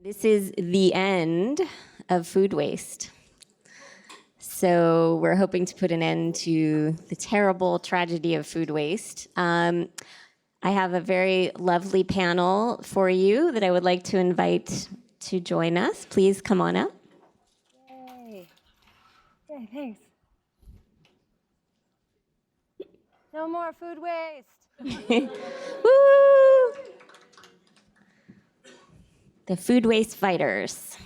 This is the end of food waste. So we're hoping to put an end to the terrible tragedy of food waste. I have a very lovely panel for you that I would like to invite to join us. Please come on up. Yay. Yay, thanks. No more food waste. Woo! The food waste fighters.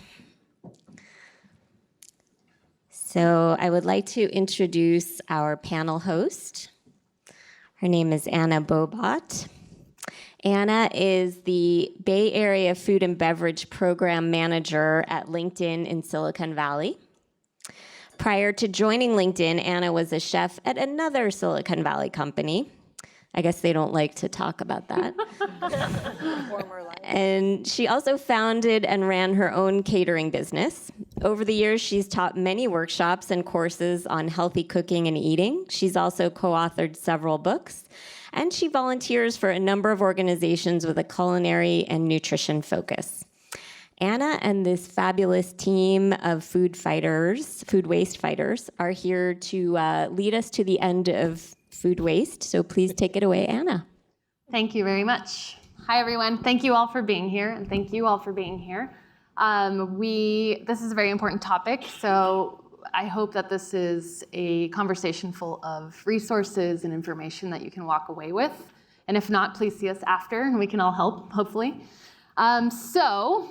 So I would like to introduce our panel host. Her name is Anna Bobot. Anna is the Bay Area Food and Beverage Program Manager at LinkedIn in Silicon Valley. Prior to joining LinkedIn, Anna was a chef at another Silicon Valley company. I guess they don't like to talk about that. And she also founded and ran her own catering business. Over the years, she's taught many workshops and courses on healthy cooking and eating. She's also co-authored several books, and she volunteers for a number of organizations with a culinary and nutrition focus. Anna and this fabulous team of food waste fighters, are here to lead us to the end of food waste. So please take it away, Anna. Thank you very much. Hi, everyone. Thank you all for being here, and thank you all for being here. This is a very important topic, so I hope that this is a conversation full of resources and information that you can walk away with. And if not, please see us after, and we can all help, hopefully. So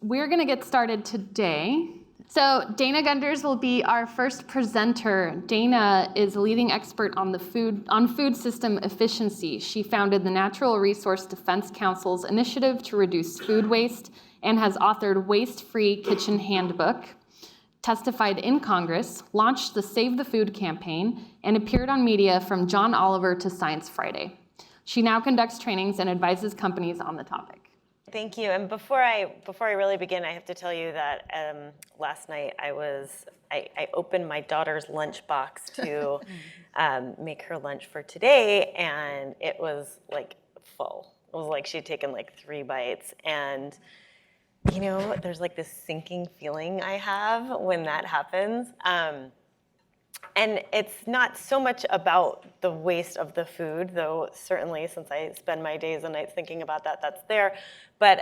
we're going to get started today. So Dana Gunders will be our first presenter. Dana is a leading expert on food system efficiency. She founded the Natural Resource Defense Council's initiative to reduce food waste and has authored Waste-Free Kitchen Handbook, testified in Congress, launched the Save the Food campaign, and appeared on media from John Oliver to Science Friday. She now conducts trainings and advises companies on the topic. Thank you. And before I really begin, I have to tell you that last night I opened my daughter's lunchbox to make her lunch for today, and it was like full. It was like she'd taken like 3 bites, and you know, there's like this sinking feeling I have when that happens. And it's not so much about the waste of the food, though certainly since I spend my days and nights thinking about that, that's there. But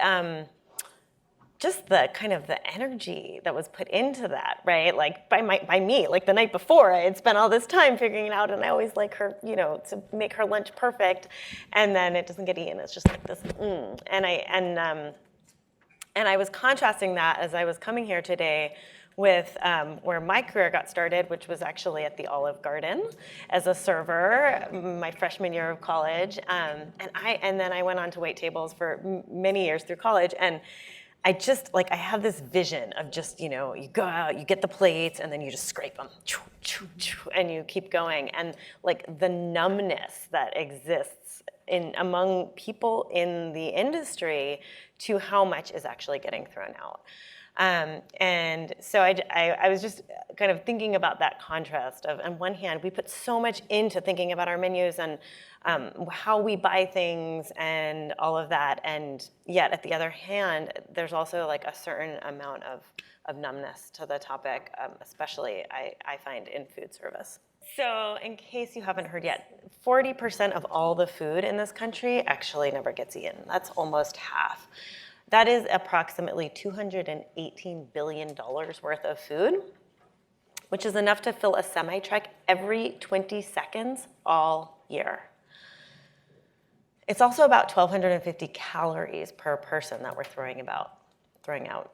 just the kind of the energy that was put into that, right? Like by me, like the night before, I had spent all this time figuring it out, and I always like her, you know, to make her lunch perfect, and then it doesn't get eaten. It's just like this, And I was contrasting that as I was coming here today with where my career got started, which was actually at the Olive Garden as a server, my freshman year of college. And then I went on to wait tables for many years through college. And I just, like, I have this vision of just, you know, you go out, you get the plates, and then you just scrape them, and you keep going. And like the numbness that exists among people in the industry to how much is actually getting thrown out. And so I was just kind of thinking about that contrast of, on one hand, we put so much into thinking about our menus and how we buy things and all of that, and yet at the other hand, there's also like a certain amount of numbness to the topic, especially I find in food service. So in case you haven't heard yet, 40% of all the food in this country actually never gets eaten. That's almost half. That is approximately $218 billion worth of food, which is enough to fill a semi-truck every 20 seconds all year. It's also about 1,250 calories per person that we're throwing out.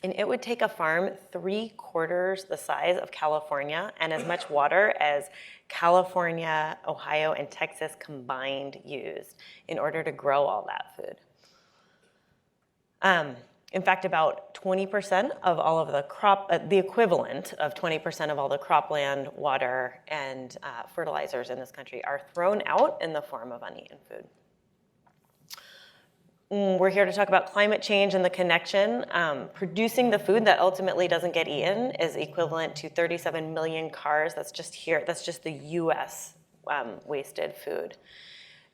And it would take a farm 3/4 the size of California and as much water as California, Ohio, and Texas combined used in order to grow all that food. In fact, about 20% of all of the equivalent of 20% of all the cropland, water, and fertilizers in this country are thrown out in the form of uneaten food. We're here to talk about climate change and the connection. Producing the food that ultimately doesn't get eaten is equivalent to 37 million cars. That's just here. That's just the U.S. Wasted food.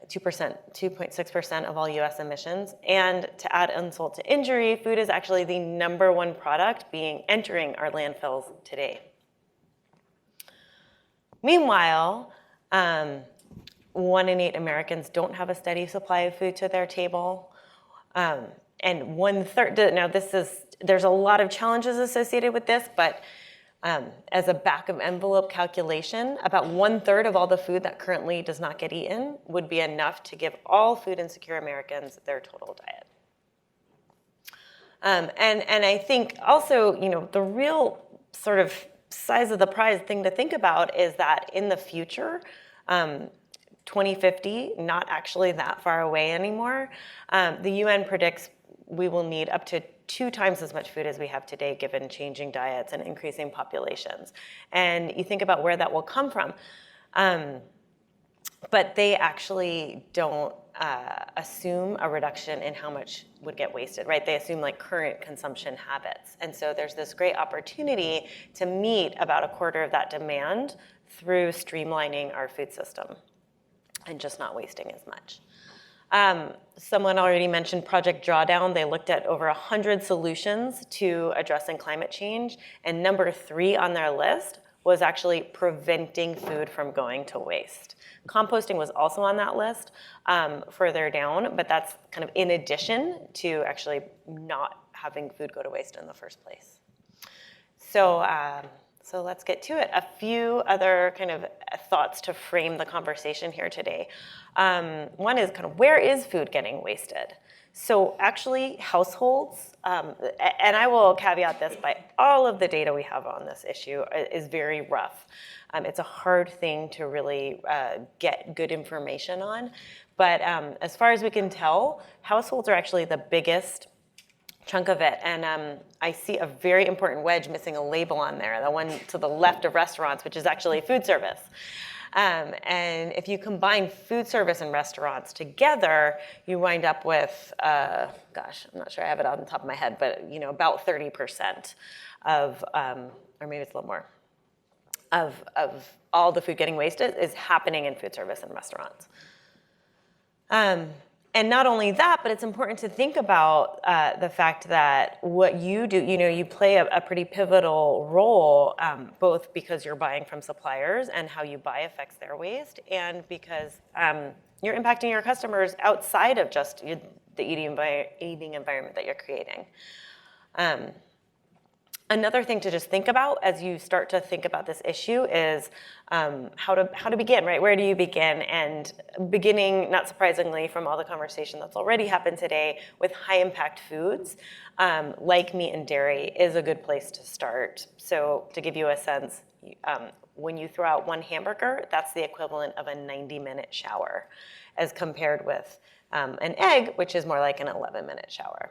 2.6% of all US emissions. And to add insult to injury, food is actually the #1 product entering our landfills today. Meanwhile, 1 in 8 Americans don't have a steady supply of food to their table. And 1/3, now there's a lot of challenges associated with this, but as a back of envelope calculation, about 1/3 of all the food that currently does not get eaten would be enough to give all food insecure Americans their total diet. And I think also, the real sort of size of the prize thing to think about is that in the future, 2050, not actually that far away anymore, the UN predicts we will need up to 2 times as much food as we have today, given changing diets and increasing populations. And you think about where that will come from. But they actually don't assume a reduction in how much would get wasted, right? They assume like current consumption habits. And so there's this great opportunity to meet about 1/4 of that demand through streamlining our food system and just not wasting as much. Someone already mentioned Project Drawdown. They looked at over 100 solutions to addressing climate change, and number 3 on their list was actually preventing food from going to waste. Composting was also on that list further down, but that's kind of in addition to actually not having food go to waste in the first place. So let's get to it. A few other kind of thoughts to frame the conversation here today. One is kind of, where is food getting wasted? So actually households, and I will caveat this by all of the data we have on this issue is very rough. It's a hard thing to really get good information on. But as far as we can tell, households are actually the biggest chunk of it. And I see a very important wedge missing a label on there, the one to the left of restaurants, which is actually food service. And if you combine food service and restaurants together, you wind up with, gosh, I'm not sure I have it on the top of my head, but about 30% of, or maybe it's a little more, of all the food getting wasted is happening in food service and restaurants. And not only that, but it's important to think about the fact that what you do, you play a pretty pivotal role, both because you're buying from suppliers and how you buy affects their waste, and because you're impacting your customers outside of just the eating environment that you're creating. Another thing to just think about as you start to think about this issue is how to begin, right? Where do you begin? And beginning, not surprisingly, from all the conversation that's already happened today with high impact foods, like meat and dairy, is a good place to start. So to give you a sense, when you throw out 1 hamburger, that's the equivalent of a 90-minute shower, as compared with an egg, which is more like an 11-minute shower.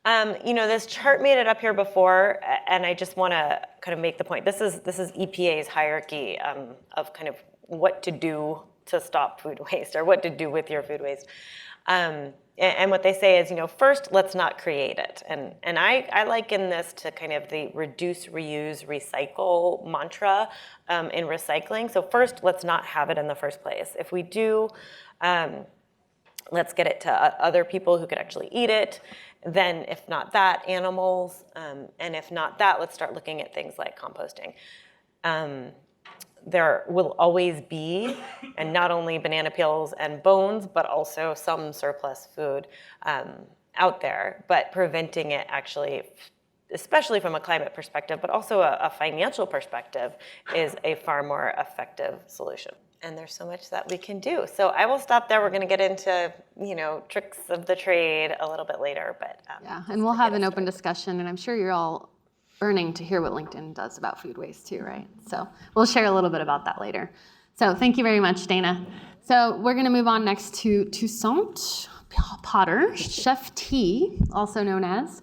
This chart made it up here before, and I just want to kind of make the point. This is EPA's hierarchy of kind of what to do to stop food waste, or what to do with your food waste. And what they say is, first, let's not create it. And I liken this to kind of the reduce, reuse, recycle mantra in recycling. So first, let's not have it in the first place. If we do, let's get it to other people who could actually eat it. Then if not that, animals. And if not that, let's start looking at things like composting. There will always be, and not only banana peels and bones, but also some surplus food out there. But preventing it actually, especially from a climate perspective, but also a financial perspective, is a far more effective solution. And there's so much that we can do. So I will stop there. We're going to get into, tricks of the trade a little bit later. But yeah, and we'll have an open discussion, and I'm sure you're all burning to hear what LinkedIn does about food waste too, right? So we'll share a little bit about that later. So thank you very much, Dana. So we're going to move on next to Toussaint Potter, Chef Teah, also known as.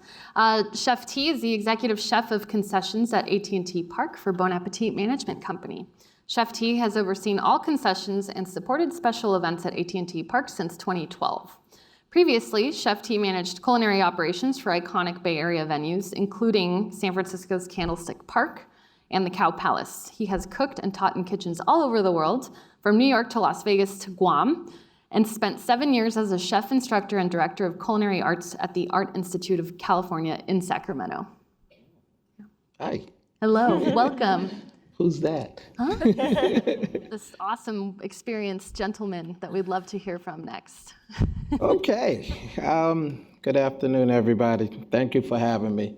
Chef Teah is the executive chef of concessions at AT&T Park for Bon Appetit Management Company. Chef Teah has overseen all concessions and supported special events at AT&T Park since 2012. Previously, Chef Teah managed culinary operations for iconic Bay Area venues, including San Francisco's Candlestick Park and the Cow Palace. He has cooked and taught in kitchens all over the world, from New York to Las Vegas to Guam, and spent 7 years as a chef instructor and director of culinary arts at the Art Institute of California in Sacramento. Hi, Hello, welcome. who's that? This awesome, experienced gentleman that we'd love to hear from next. Okay. Good afternoon, everybody. Thank you for having me.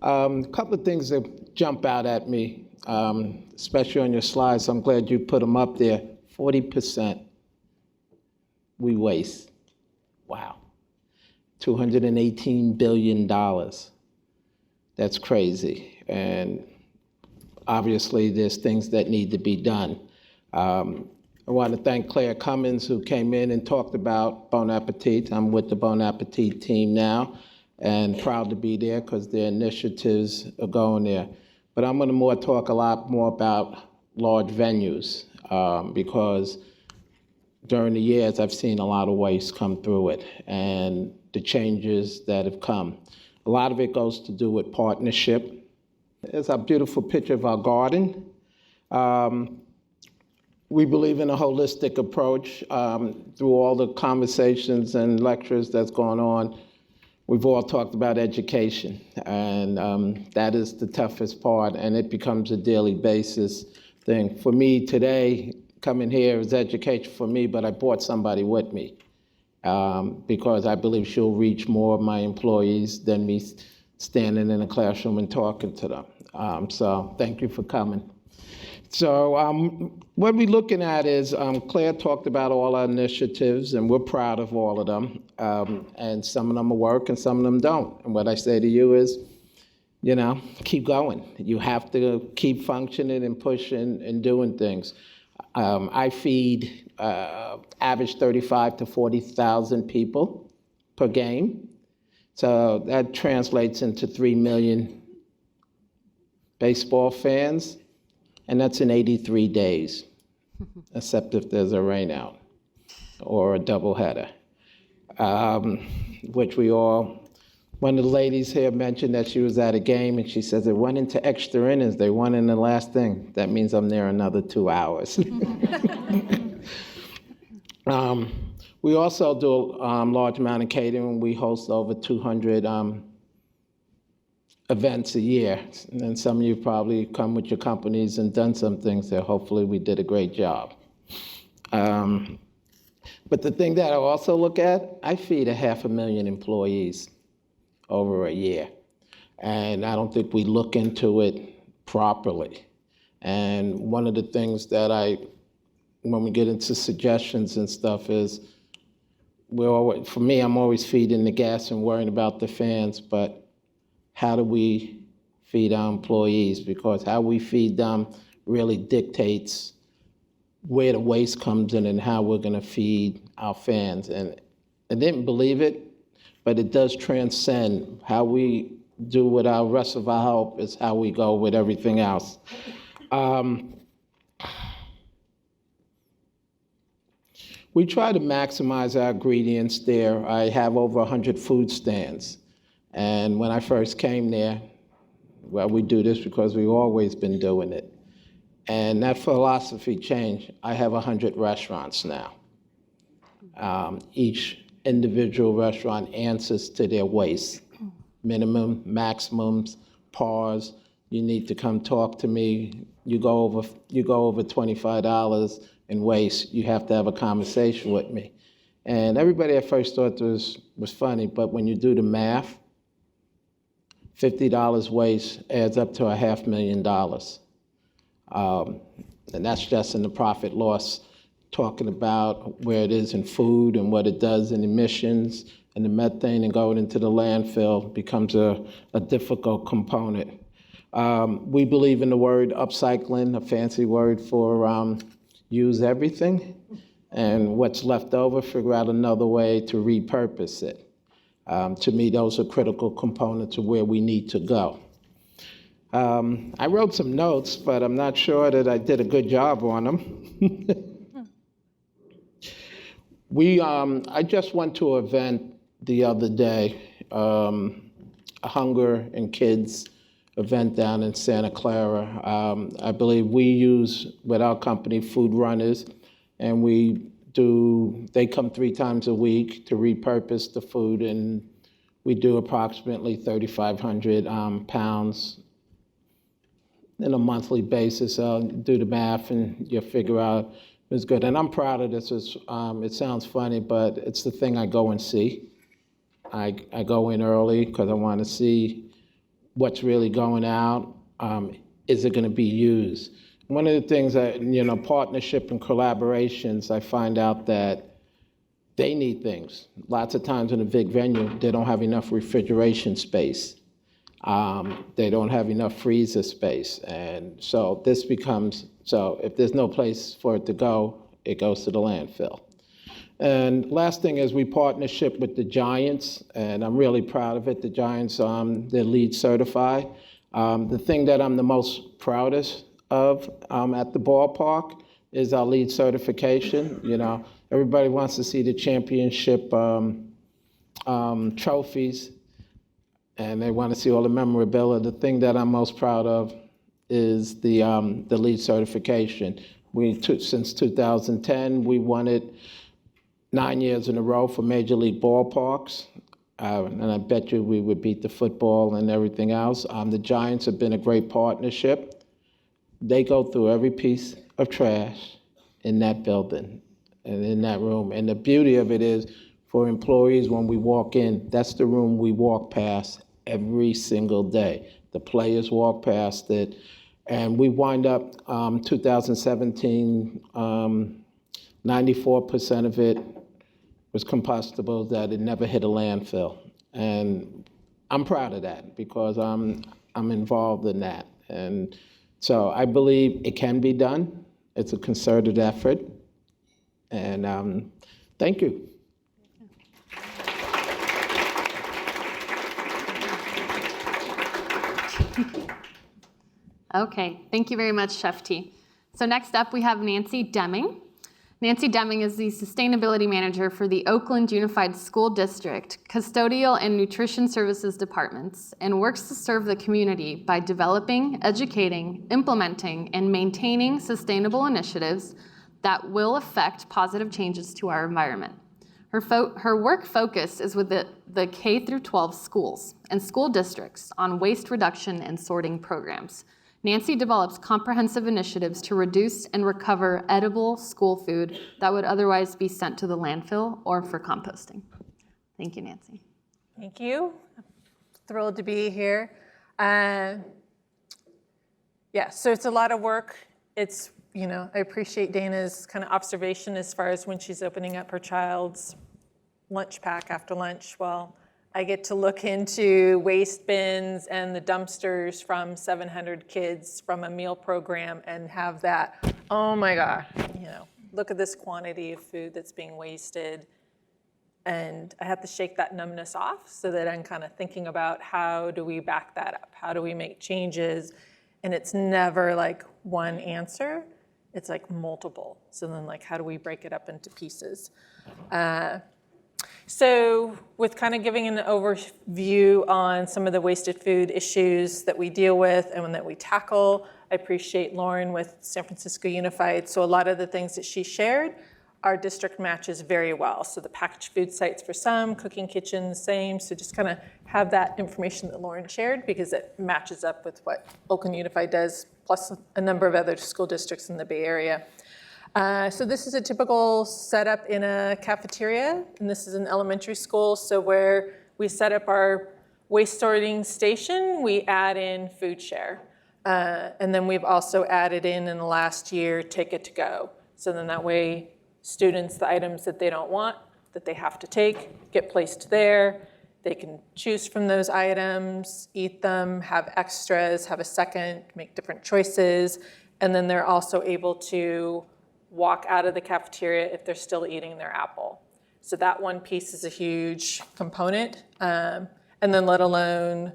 A couple of things that jump out at me, especially on your slides. I'm glad you put them up there. 40% we waste. Wow. $218 billion. That's crazy. And obviously, there's things that need to be done. I want to thank Claire Cummins, who came in and talked about Bon Appetit. I'm with the Bon Appetit team now, and proud to be there because their initiatives are going there. But I'm going to talk a lot more about large venues because during the years, I've seen a lot of waste come through it and the changes that have come. A lot of it goes to do with partnership. There's a beautiful picture of our garden. We believe in a holistic approach through all the conversations and lectures that's going on. We've all talked about education, and that is the toughest part, and it becomes a daily basis thing. For me today, coming here is education for me, but I brought somebody with me because I believe she'll reach more of my employees than me standing in a classroom and talking to them. So thank you for coming. So what we're looking at is Claire talked about all our initiatives, and we're proud of all of them. And some of them work and some of them don't. And what I say to you is, you know, keep going. You have to keep functioning and pushing and doing things. I feed average 35 to 40,000 people per game. So that translates into 3 million baseball fans, and that's in 83 days, except if there's a rain out or a doubleheader, which we all, one of the ladies here mentioned that she was at a game and she says it went into extra innings, they won in the last thing. That means I'm there another 2 hours. We also do a large amount of catering. We host over 200 events a year. And some of you probably come with your companies and done some things there. Hopefully we did a great job. But the thing that I also look at, I feed 500,000 employees over a year. And I don't think we look into it properly. And one of the things that when we get into suggestions and stuff is, for me, I'm always feeding the gas and worrying about the fans, but how do we feed our employees? Because how we feed them really dictates where the waste comes in and how we're gonna feed our fans. And I didn't believe it, but it does transcend. How we do with our rest of our help is how we go with everything else. We try to maximize our ingredients there. I have over 100 food stands. And when I first came there, well, we do this because we've always been doing it. And that philosophy changed. I have 100 restaurants now. Each individual restaurant answers to their waste. Minimum, maximums, pars. You need to come talk to me. You go over $25 in waste. You have to have a conversation with me. And everybody at first thought this was funny, but when you do the math, $50 waste adds up to $500,000. And that's just in the profit loss, talking about where it is in food and what it does in emissions, and the methane and going into the landfill becomes a difficult component. We believe in the word upcycling, a fancy word for use everything, and what's left over, figure out another way to repurpose it. To me, those are critical components of where we need to go. I wrote some notes, but I'm not sure that I did a good job on them. I just went to an event the other day, a hunger and kids event down in Santa Clara. I believe we use, with our company, Food Runners, and they come 3 times a week to repurpose the food, and we do approximately 3,500 pounds on a monthly basis. I'll do the math and you'll figure out it's good. And I'm proud of this. It sounds funny, but it's the thing I go and see. I go in early because I want to see what's really going out. Is it going to be used? One of the things that, partnership and collaborations, I find out that they need things. Lots of times in a big venue, they don't have enough refrigeration space. They don't have enough freezer space. And so if there's no place for it to go, it goes to the landfill. And last thing is we partnership with the Giants, and I'm really proud of it. The Giants, they're LEED certified. The thing that I'm the most proudest of at the ballpark is our LEED certification. Everybody wants to see the championship trophies, and they want to see all the memorabilia. The thing that I'm most proud of is the LEED certification. Since 2010, we won it 9 years in a row for Major League ballparks, and I bet you we would beat the football and everything else. The Giants have been a great partnership. They go through every piece of trash in that building and in that room. And the beauty of it is, for employees, when we walk in, that's the room we walk past every single day. The players walk past it. And we wind up 2017, 94% of it was compostable, that it never hit a landfill. And I'm proud of that because I'm involved in that. And so I believe it can be done. It's a concerted effort. And thank you. Okay, thank you very much, Chef Teah. So next up, we have Nancy Deming. Nancy Deming is the Sustainability Manager for the Oakland Unified School District, Custodial and Nutrition Services Departments, and works to serve the community by developing, educating, implementing, and maintaining sustainable initiatives that will affect positive changes to our environment. Her work focus is with the K through 12 schools and school districts on waste reduction and sorting programs. Nancy develops comprehensive initiatives to reduce and recover edible school food that would otherwise be sent to the landfill or for composting. Thank you, Nancy. Thank you. Thrilled to be here. So it's a lot of work. It's, I appreciate Dana's kind of observation as far as when she's opening up her child's lunch pack after lunch. Well, I get to look into waste bins and the dumpsters from 700 kids from a meal program and have that, oh my God, look at this quantity of food that's being wasted. And I have to shake that numbness off so that I'm kind of thinking about how do we back that up? How do we make changes? And it's never like one answer. It's like multiple. So then how do we break it up into pieces? So with kind of giving an overview on some of the wasted food issues that we deal with and that we tackle, I appreciate Lauren with San Francisco Unified. So a lot of the things that she shared, our district matches very well. So the packaged food sites for some, cooking kitchen, the same. So just kind of have that information that Lauren shared because it matches up with what Oakland Unified does, plus a number of other school districts in the Bay Area. So this is a typical setup in a cafeteria, and this is an elementary school. So where we set up our waste sorting station, we add in food share. And then we've also added in the last year, take it to go. So then that way, students, the items that they don't want, that they have to take, get placed there. They can choose from those items, eat them, have extras, have a second, make different choices. And then they're also able to walk out of the cafeteria if they're still eating their apple. So that one piece is a huge component. And then let alone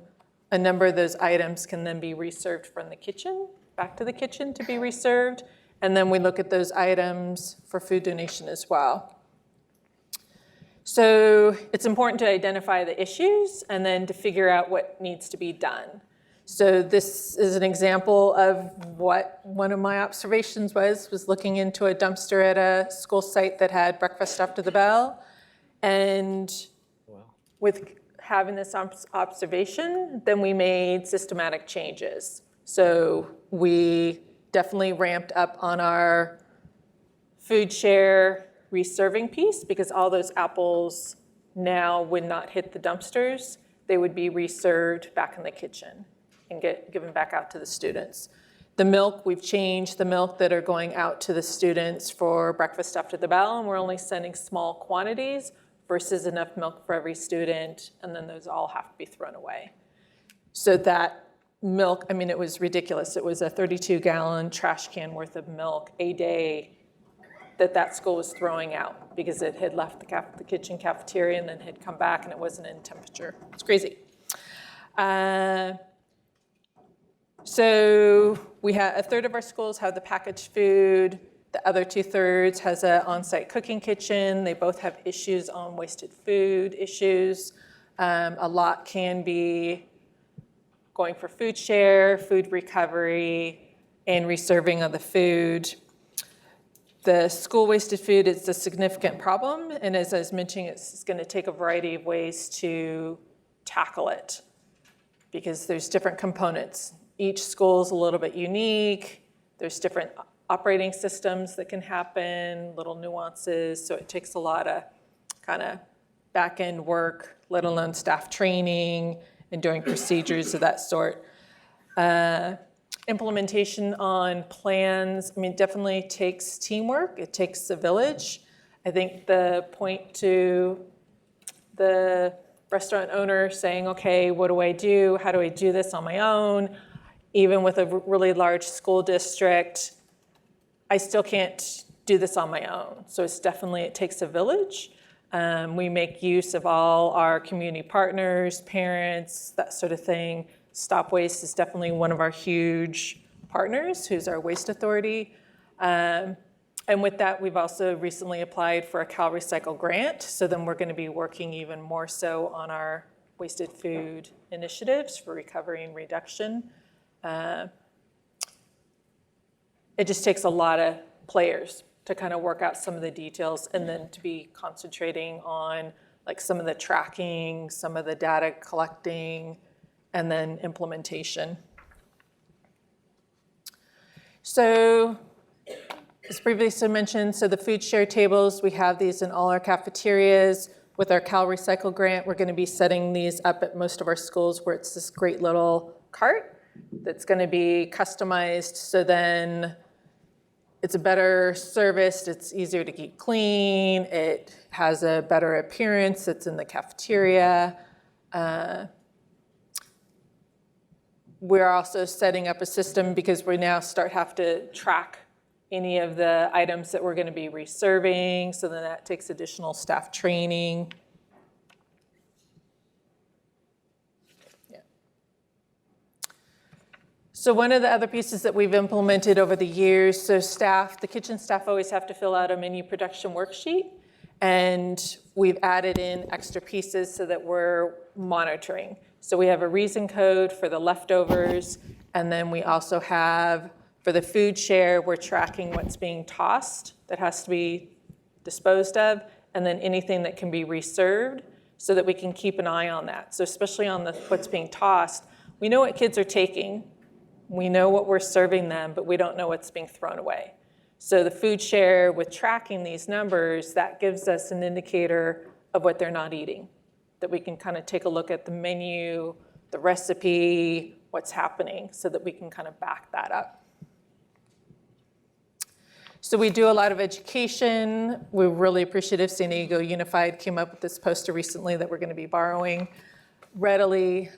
a number of those items can then be reserved from the kitchen, back to the kitchen to be reserved. And then we look at those items for food donation as well. So it's important to identify the issues and then to figure out what needs to be done. So this is an example of what one of my observations was looking into a dumpster at a school site that had breakfast after the bell. And with having this observation, then we made systematic changes. So we definitely ramped up on our food share reserving piece, because all those apples now would not hit the dumpsters. They would be reserved back in the kitchen and given back out to the students. The milk, we've changed the milk that are going out to the students for breakfast after the bell, and we're only sending small quantities versus enough milk for every student, and then those all have to be thrown away. So that milk, I mean, it was ridiculous. It was a 32-gallon trash can worth of milk a day that school was throwing out because it had left the kitchen cafeteria and then had come back and it wasn't in temperature. It's crazy. So we had a third of our schools have the packaged food. The other 2/3 has an on-site cooking kitchen. They both have issues on wasted food issues. A lot can be going for food share, food recovery, and reserving of the food. The school wasted food is a significant problem, and as I was mentioning, it's going to take a variety of ways to tackle it because there's different components. Each school is a little bit unique. There's different operating systems that can happen, little nuances, so it takes a lot of kind of back-end work, let alone staff training and doing procedures of that sort. Implementation on plans, I mean, definitely takes teamwork. It takes a village. I think the point to the restaurant owner saying, okay, what do I do? How do I do this on my own? Even with a really large school district, I still can't do this on my own. So it's definitely, it takes a village. We make use of all our community partners, parents, that sort of thing. Stop Waste is definitely one of our huge partners, who's our waste authority. And with that, we've also recently applied for a Cal Recycle grant. So then we're going to be working even more so on our wasted food initiatives for recovery and reduction. It just takes a lot of players to kind of work out some of the details and then to be concentrating on like some of the tracking, some of the data collecting, and then implementation. So as previously mentioned, so the food share tables, we have these in all our cafeterias. With our Cal Recycle grant, we're going to be setting these up at most of our schools where it's this great little cart that's going to be customized, so then it's a better service, it's easier to keep clean, it has a better appearance, it's in the cafeteria. We're also setting up a system because we now have to track any of the items that we're going to be reserving, so then that takes additional staff training. Yeah. So one of the other pieces that we've implemented over the years, so the kitchen staff always have to fill out a menu production worksheet, and we've added in extra pieces so that we're monitoring. So we have a reason code for the leftovers, and then we also have, for the food share, we're tracking what's being tossed that has to be disposed of, and then anything that can be reserved so that we can keep an eye on that. So especially on what's being tossed, we know what kids are taking, we know what we're serving them, but we don't know what's being thrown away. So the food share, with tracking these numbers, that gives us an indicator of what they're not eating, that we can kind of take a look at the menu, the recipe, what's happening, so that we can kind of back that up. So we do a lot of education. We're really appreciative. San Diego Unified came up with this poster recently that we're going to be borrowing readily,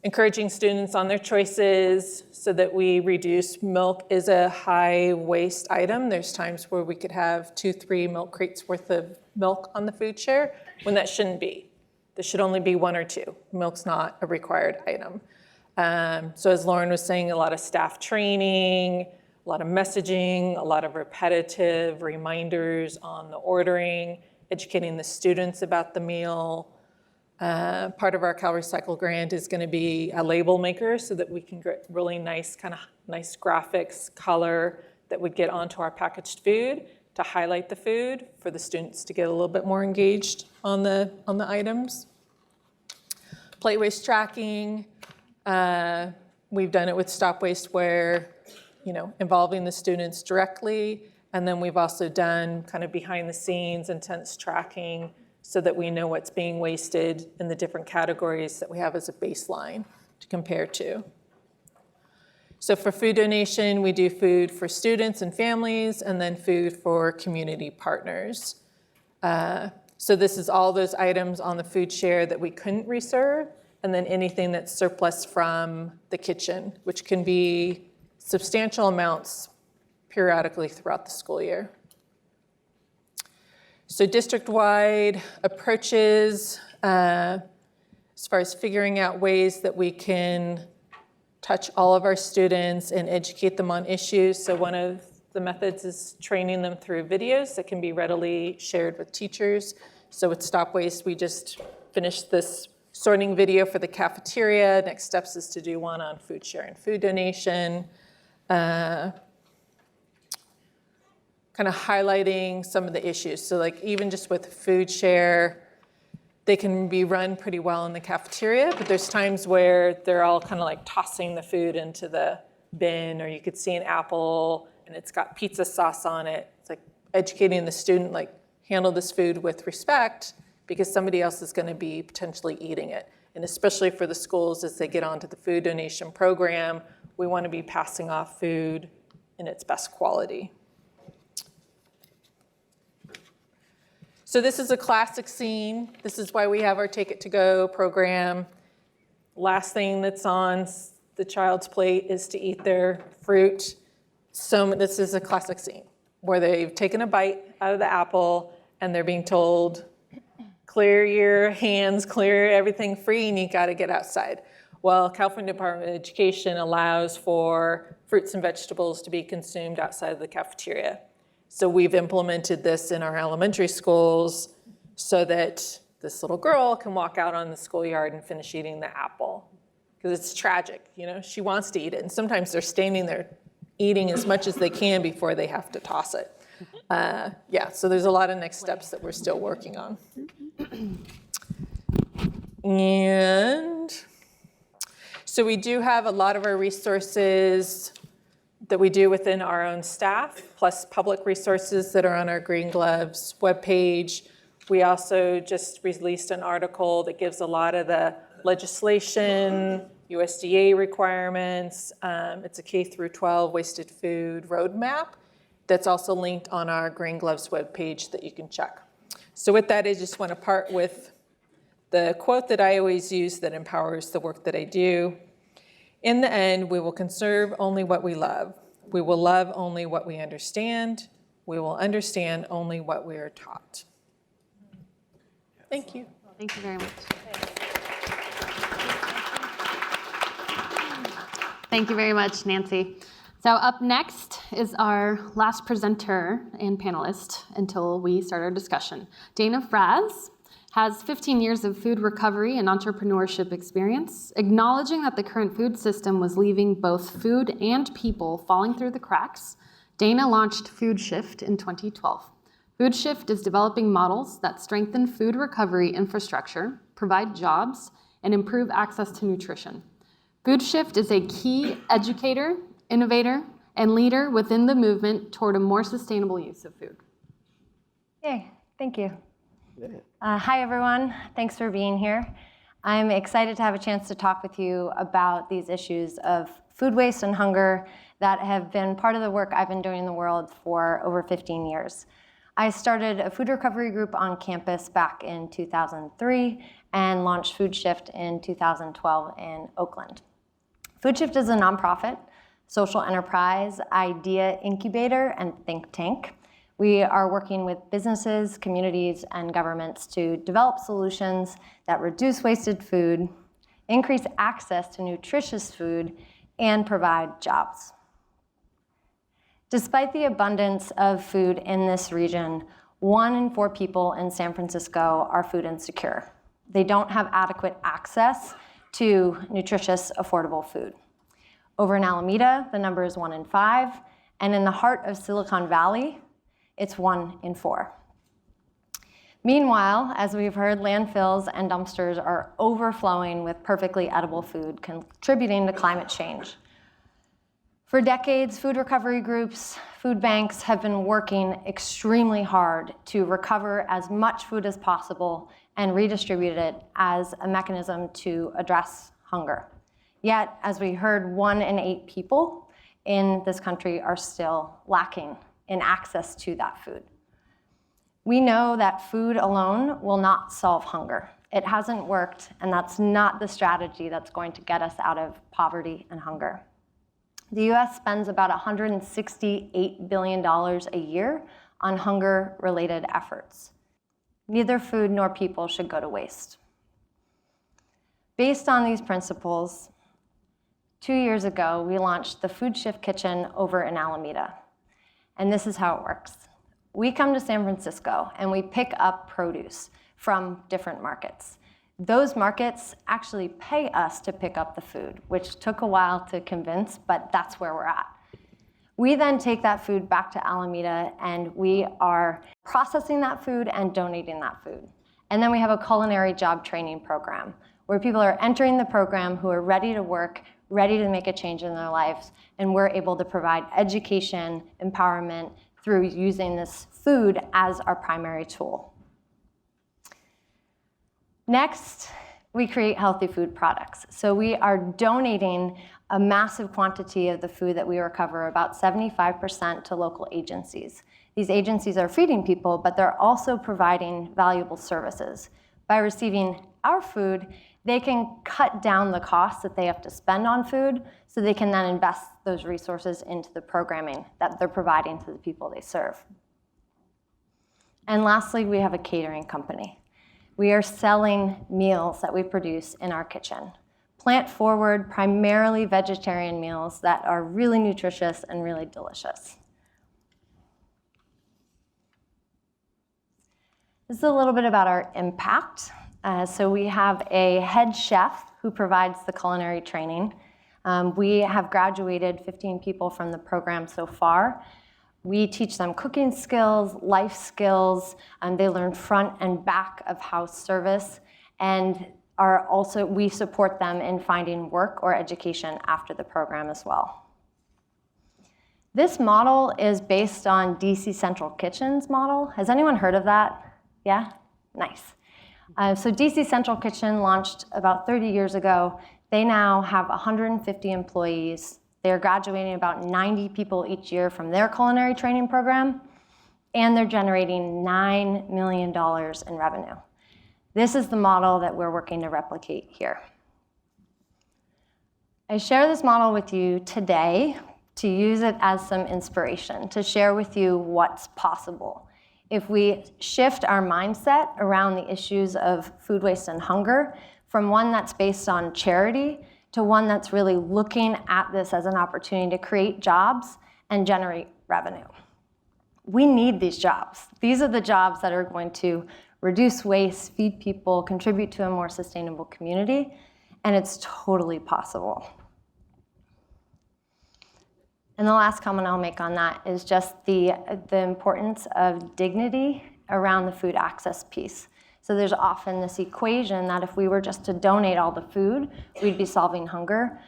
encouraging students on their choices so that we reduce. Milk is a high waste item. There's times where we could have 2-3 milk crates worth of milk on the food share when that shouldn't be. There should only be 1 or 2. Milk's not a required item. So as Lauren was saying, a lot of staff training, a lot of messaging, a lot of repetitive reminders on the ordering, educating the students about the meal. Part of our CalRecycle grant is going to be a label maker so that we can get really nice graphics, color that would get onto our packaged food to highlight the food for the students to get a little bit more engaged on the items. Plate waste tracking. We've done it with Stop Waste where, involving the students directly. And then we've also done kind of behind the scenes intense tracking so that we know what's being wasted in the different categories that we have as a baseline to compare to. So for food donation, we do food for students and families, and then food for community partners. So this is all those items on the food share that we couldn't reserve, and then anything that's surplus from the kitchen, which can be substantial amounts periodically throughout the school year. So district-wide approaches, as far as figuring out ways that we can touch all of our students and educate them on issues. So one of the methods is training them through videos that can be readily shared with teachers. So with Stop Waste, we just finished this sorting video for the cafeteria. Next steps is to do one on food share and food donation. Kind of highlighting some of the issues. So like even just with food share, they can be run pretty well in the cafeteria, but there's times where they're all kind of like tossing the food into the bin, or you could see an apple and it's got pizza sauce on it. It's like educating the student, like handle this food with respect because somebody else is going to be potentially eating it. And especially for the schools as they get onto the food donation program, we want to be passing off food in its best quality. So this is a classic scene. This is why we have our Take It To Go program. Last thing that's on the child's plate is to eat their fruit. So this is a classic scene where they've taken a bite out of the apple and they're being told, clear your hands, clear everything free, and you got to get outside. Well, California Department of Education allows for fruits and vegetables to be consumed outside of the cafeteria. So we've implemented this in our elementary schools so that this little girl can walk out on the schoolyard and finish eating the apple. Because it's tragic, she wants to eat it. And sometimes they're standing there eating as much as they can before they have to toss it. So there's a lot of next steps that we're still working on. And so we do have a lot of our resources that we do within our own staff, plus public resources that are on our Green Gloves webpage. We also just released an article that gives a lot of the legislation, USDA requirements. It's a K through 12 wasted food roadmap that's also linked on our Green Gloves webpage that you can check. So with that, I just want to part with the quote that I always use that empowers the work that I do. In the end, we will conserve only what we love. We will love only what we understand. We will understand only what we are taught. Thank you. Thank you very much. Thank you very much, Nancy. So up next is our last presenter and panelist until we start our discussion. Frasz has 15 years of food recovery and entrepreneurship experience. Acknowledging that the current food system was leaving both food and people falling through the cracks, Dana launched Food Shift in 2012. Food Shift is developing models that strengthen food recovery infrastructure, provide jobs, and improve access to nutrition. Food Shift is a key educator, innovator, and leader within the movement toward a more sustainable use of food. Yay, thank you. Hi, everyone. Thanks for being here. I'm excited to have a chance to talk with you about these issues of food waste and hunger that have been part of the work I've been doing in the world for over 15 years. I started a food recovery group on campus back in 2003 and launched Food Shift in 2012 in Oakland. Food Shift is a nonprofit, social enterprise, idea incubator, and think tank. We are working with businesses, communities, and governments to develop solutions that reduce wasted food, increase access to nutritious food, and provide jobs. Despite the abundance of food in this region, 1 in 4 people in San Francisco are food insecure. They don't have adequate access to nutritious, affordable food. Over in Alameda, the number is 1 in 5, and in the heart of Silicon Valley, it's 1 in 4. Meanwhile, as we've heard, landfills and dumpsters are overflowing with perfectly edible food, contributing to climate change. For decades, food recovery groups, food banks have been working extremely hard to recover as much food as possible and redistribute it as a mechanism to address hunger. Yet, as we heard, 1 in 8 people in this country are still lacking in access to that food. We know that food alone will not solve hunger. It hasn't worked, and that's not the strategy that's going to get us out of poverty and hunger. The US spends about $168 billion a year on hunger-related efforts. Neither food nor people should go to waste. Based on these principles, 2 years ago, we launched the Food Shift Kitchen over in Alameda. And this is how it works. We come to San Francisco and we pick up produce from different markets. Those markets actually pay us to pick up the food, which took a while to convince, but that's where we're at. We then take that food back to Alameda and we are processing that food and donating that food. And then we have a culinary job training program where people are entering the program who are ready to work, ready to make a change in their lives, and we're able to provide education, empowerment through using this food as our primary tool. Next, we create healthy food products. So we are donating a massive quantity of the food that we recover, about 75%, to local agencies. These agencies are feeding people, but they're also providing valuable services. By receiving our food, they can cut down the costs that they have to spend on food, so they can then invest those resources into the programming that they're providing to the people they serve. And lastly, we have a catering company. We are selling meals that we produce in our kitchen. Plant-forward, primarily vegetarian meals that are really nutritious and really delicious. This is a little bit about our impact. So we have a head chef who provides the culinary training. We have graduated 15 people from the program so far. We teach them cooking skills, life skills, and they learn front and back of house service, and we support them in finding work or education after the program as well. This model is based on DC Central Kitchen's model. Has anyone heard of that? Yeah? Nice. So DC Central Kitchen launched about 30 years ago. They now have 150 employees. They're graduating about 90 people each year from their culinary training program, and they're generating $9 million in revenue. This is the model that we're working to replicate here. I share this model with you today to use it as some inspiration, to share with you what's possible. If we shift our mindset around the issues of food waste and hunger from one that's based on charity to one that's really looking at this as an opportunity to create jobs and generate revenue. We need these jobs. These are the jobs that are going to reduce waste, feed people, contribute to a more sustainable community, and it's totally possible. And the last comment I'll make on that is just the importance of dignity around the food access piece. So there's often this equation that if we were just to donate all the food, we'd be solving hunger.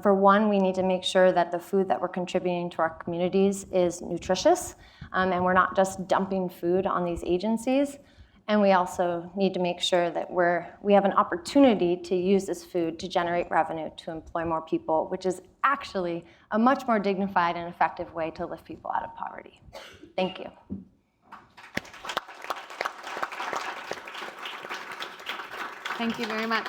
For one, we need to make sure that the food that we're contributing to our communities is nutritious, and we're not just dumping food on these agencies. And we also need to make sure that we have an opportunity to use this food to generate revenue, to employ more people, which is actually a much more dignified and effective way to lift people out of poverty. Thank you. Thank you very much.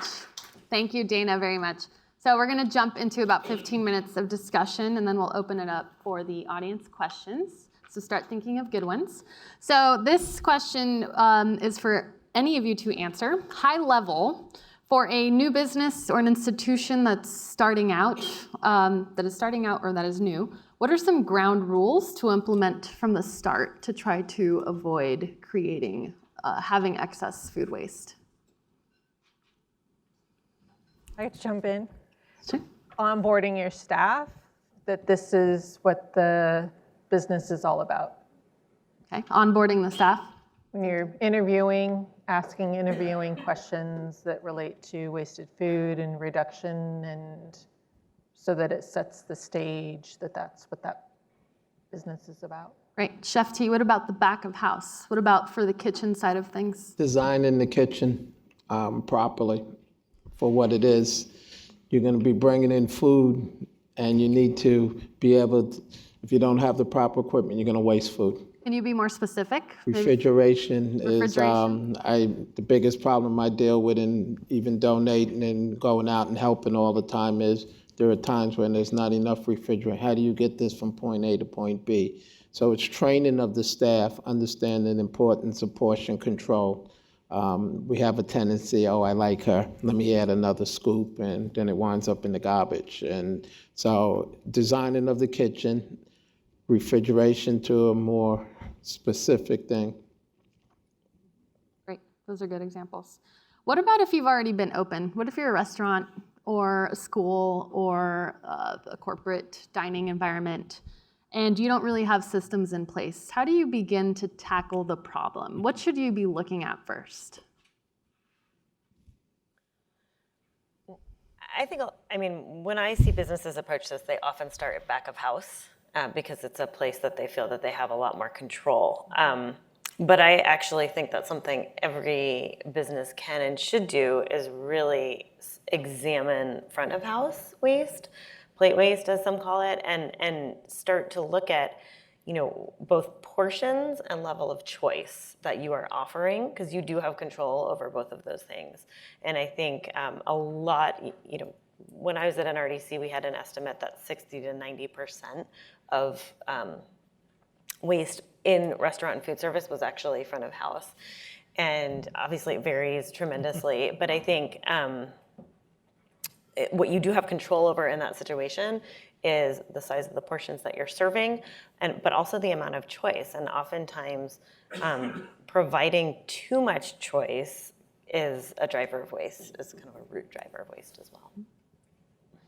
Thank you, Dana, very much. So we're going to jump into about 15 minutes of discussion, and then we'll open it up for the audience questions. So start thinking of good ones. So this question is for any of you to answer. High level, for a new business or an institution that's starting out, or that is new, what are some ground rules to implement from the start to try to avoid creating, having excess food waste? I could jump in. Sure. Onboarding your staff, that this is what the business is all about. Okay, onboarding the staff. When you're interviewing questions that relate to wasted food and reduction, and so that it sets the stage that that's what that business is about. Right, Chef T, what about the back of house? What about for the kitchen side of things? Designing the kitchen properly for what it is. You're going to be bringing in food, and you need to be able to, if you don't have the proper equipment, you're going to waste food. Can you be more specific? Refrigeration is the biggest problem I deal with in even donating and going out and helping all the time is there are times when there's not enough refrigerant. How do you get this from point A to point B? So it's training of the staff, understanding the importance of portion control. We have a tendency, oh, I like her, let me add another scoop, and then it winds up in the garbage. And so designing of the kitchen, refrigeration to a more specific thing. Great, those are good examples. What about if you've already been open? What if you're a restaurant or a school or a corporate dining environment and you don't really have systems in place? How do you begin to tackle the problem? What should you be looking at first? I mean, when I see businesses approach this, they often start at back of house because it's a place that they feel that they have a lot more control. But I actually think that's something every business can and should do is really examine front of house waste, plate waste as some call it, and start to look at, you know, both portions and level of choice that you are offering, because you do have control over both of those things. And I think a lot, you know, when I was at NRDC, we had an estimate that 60 to 90% of waste in restaurant and food service was actually front of house. And obviously it varies tremendously, but I think what you do have control over in that situation is the size of the portions that you're serving, but also the amount of choice. And oftentimes providing too much choice is a driver of waste, is kind of a root driver of waste as well.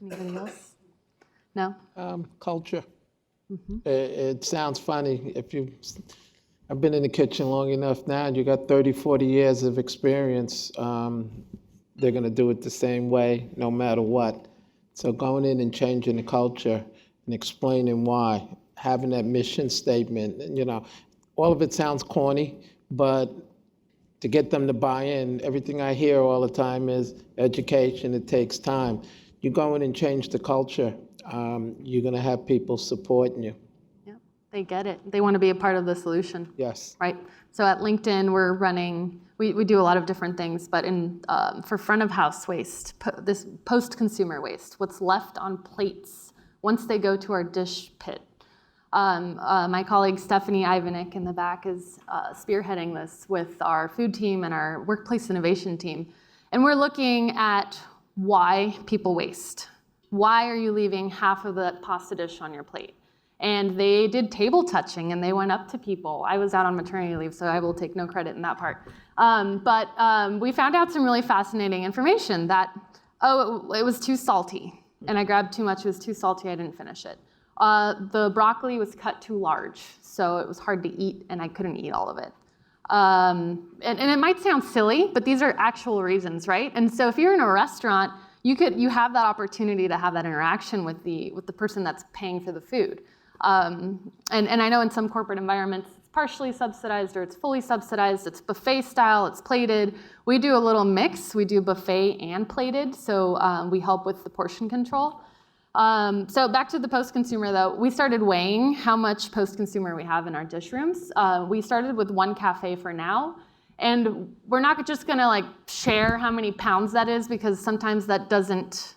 Anybody else? No? Culture. It sounds funny. I've been in the kitchen long enough now, and you got 30, 40 years of experience. They're going to do it the same way, no matter what. So going in and changing the culture and explaining why, having that mission statement, you know, all of it sounds corny, but to get them to buy in, everything I hear all the time is education, it takes time. You go in and change the culture, you're going to have people supporting you. Yeah, they get it. They want to be a part of the solution. Yes. Right. So at LinkedIn, we're running, we do a lot of different things, but for front of house waste, this post-consumer waste, what's left on plates once they go to our dish pit. My colleague Stephanie Ivanek in the back is spearheading this with our food team and our workplace innovation team. And we're looking at why people waste. Why are you leaving half of the pasta dish on your plate? And they did table touching, and they went up to people. I was out on maternity leave, so I will take no credit in that part. But we found out some really fascinating information that, it was too salty, and I grabbed too much. It was too salty, I didn't finish it. The broccoli was cut too large, so it was hard to eat, and I couldn't eat all of it. And it might sound silly, but these are actual reasons, right? And so if you're in a restaurant, you have that opportunity to have that interaction with the person that's paying for the food. And I know in some corporate environments, it's partially subsidized or it's fully subsidized. It's buffet style, it's plated. We do a little mix. We do buffet and plated, so we help with the portion control. So back to the post-consumer though, we started weighing how much post-consumer we have in our dish rooms. We started with one cafe for now, and we're not just gonna like share how many pounds that is because sometimes that doesn't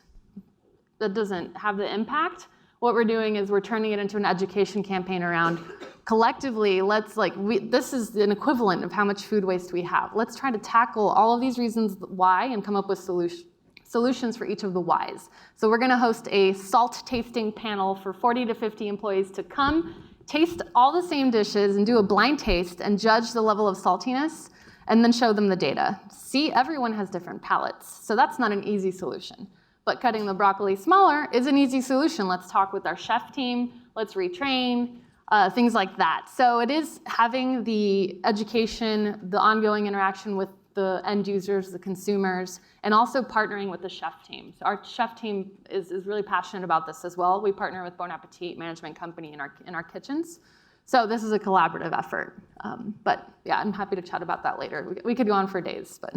have the impact. What we're doing is we're turning it into an education campaign around collectively, this is an equivalent of how much food waste we have. Let's try to tackle all of these reasons why and come up with solutions for each of the whys. So we're gonna host a salt tasting panel for 40 to 50 employees to come, taste all the same dishes and do a blind taste and judge the level of saltiness and then show them the data. See, everyone has different palates, so that's not an easy solution. but cutting the broccoli smaller is an easy solution. Let's talk with our chef team, let's retrain, things like that. So it is having the education, the ongoing interaction with the end users, the consumers, and also partnering with the chef team. So our chef team is really passionate about this as well. We partner with Bon Appetit Management Company in our kitchens. So this is a collaborative effort. But yeah, I'm happy to chat about that later. We could go on for days, but.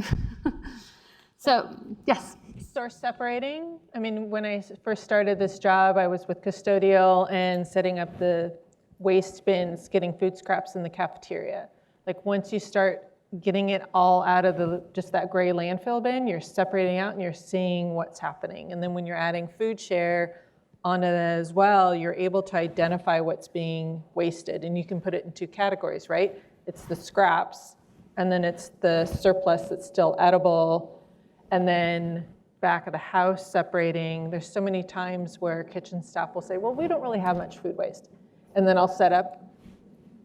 So, yes. Source separating. I mean, when I first started this job, I was with custodial and setting up the waste bins, getting food scraps in the cafeteria. Like once you start getting it all out of just that gray landfill bin, you're separating out and you're seeing what's happening. And then when you're adding food share onto that as well, you're able to identify what's being wasted. And you can put it in two categories, right? It's the scraps, and then it's the surplus that's still edible, and then back of the house separating. There's so many times where kitchen staff will say, well, we don't really have much food waste. And then I'll set up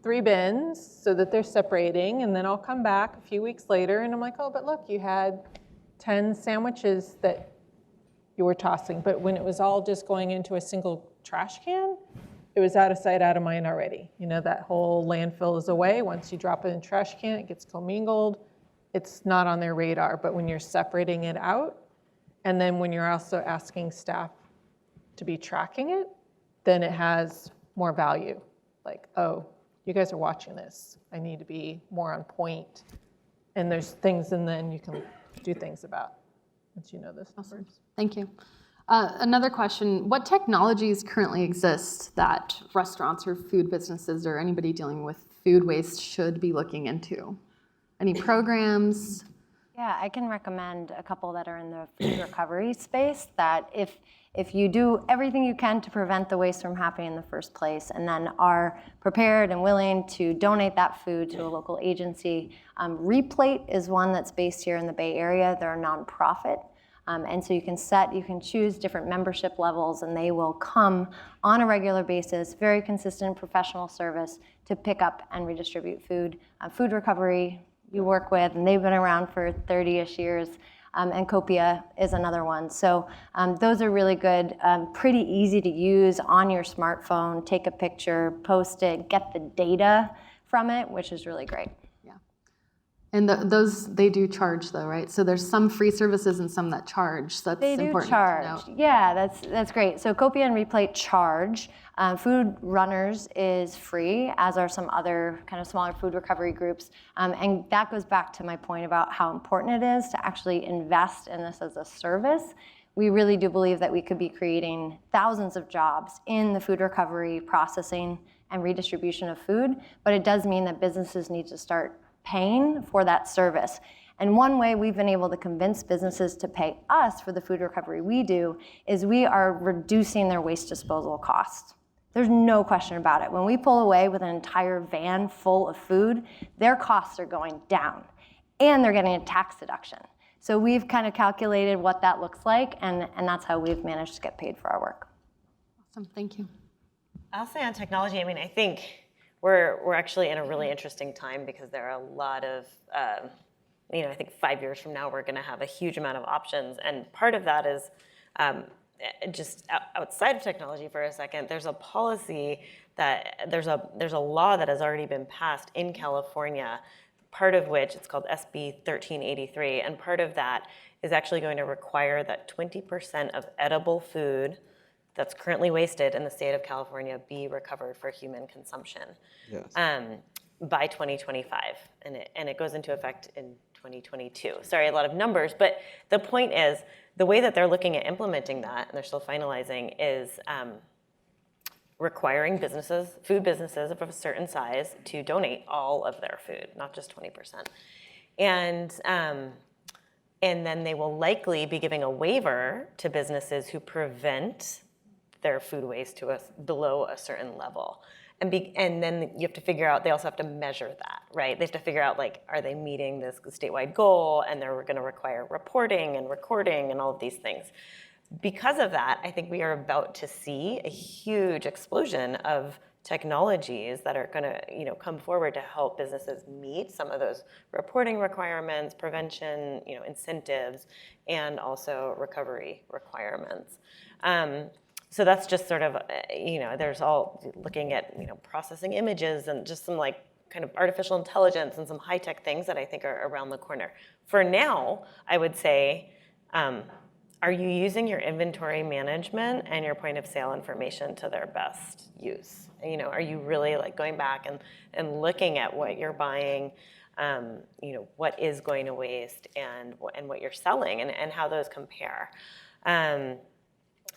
3 bins so that they're separating, and then I'll come back a few weeks later and I'm like, oh, but look, you had 10 sandwiches that you were tossing, but when it was all just going into a single trash can, it was out of sight, out of mind already. You know, that whole landfill is away. Once you drop it in a trash can, it gets commingled. It's not on their radar, but when you're separating it out, and then when you're also asking staff to be tracking it, then it has more value. Like, oh, you guys are watching this. I need to be more on point. And there's things, and then you can do things about once you know those numbers. Thank you. Another question, what technologies currently exist that restaurants or food businesses or anybody dealing with food waste should be looking into? Any programs? Yeah, I can recommend a couple that are in the food recovery space that if you do everything you can to prevent the waste from happening in the first place and then are prepared and willing to donate that food to a local agency. Replate is one that's based here in the Bay Area. They're a nonprofit. And so you can choose different membership levels, and they will come on a regular basis, very consistent professional service to pick up and redistribute food. Food recovery you work with, and they've been around for 30-ish years. And Copia is another one. So those are really good, pretty easy to use on your smartphone. Take a picture, post it, get the data from it, which is really great. Yeah. And those, they do charge though, right? So there's some free services and some that charge. That's they do important charge. to note. Yeah, that's great. So Copia and Replate charge. Food Runners is free, as are some other kind of smaller food recovery groups. And that goes back to my point about how important it is to actually invest in this as a service. We really do believe that we could be creating thousands of jobs in the food recovery, processing, and redistribution of food, but it does mean that businesses need to start paying for that service. And one way we've been able to convince businesses to pay us for the food recovery we do is we are reducing their waste disposal costs. There's no question about it. When we pull away with an entire van full of food, their costs are going down, and they're getting a tax deduction. So we've kind of calculated what that looks like, and that's how we've managed to get paid for our work. Awesome, thank you. I'll say on technology, I mean, I think we're actually in a really interesting time because there are a lot of, I think 5 years from now, we're gonna have a huge amount of options. And part of that is just outside of technology for a second, there's a policy that, there's a law that has already been passed in California, part of which, it's called SB 1383, and part of that is actually going to require that 20% of edible food that's currently wasted in the state of California be recovered for human consumption. Yes. By 2025, and it goes into effect in 2022. Sorry, a lot of numbers, but the point is, the way that they're looking at implementing that, and they're still finalizing, is requiring food businesses of a certain size to donate all of their food, not just 20%. And then they will likely be giving a waiver to businesses who prevent their food waste to below a certain level. And then you have to figure out, they also have to measure that, right? They have to figure out, like, are they meeting this statewide goal? And they're gonna require reporting and recording and all of these things. Because of that, I think we are about to see a huge explosion of technologies that are going to, come forward to help businesses meet some of those reporting requirements, prevention, incentives, and also recovery requirements. So that's just sort of, there's all looking at, processing images and just some like kind of artificial intelligence and some high-tech things that I think are around the corner. For now, I would say, are you using your inventory management and your point of sale information to their best use? Are you really like going back and looking at what you're buying, what is going to waste and what you're selling and how those compare?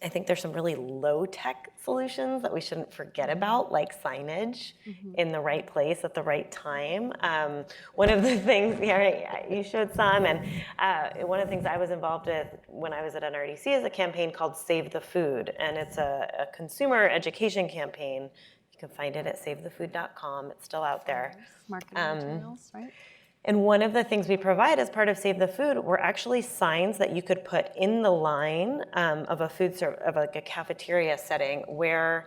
I think there's some really low-tech solutions that we shouldn't forget about, like signage in the right place at the right time. One of the things, you showed some, and one of the things I was involved with when I was at NRDC is a campaign called Save the Food, and it's a consumer education campaign. You can find it at savethefood.com. It's still out there. Marketing materials, right? And one of the things we provide as part of Save the Food were actually signs that you could put in the line of of like a cafeteria setting where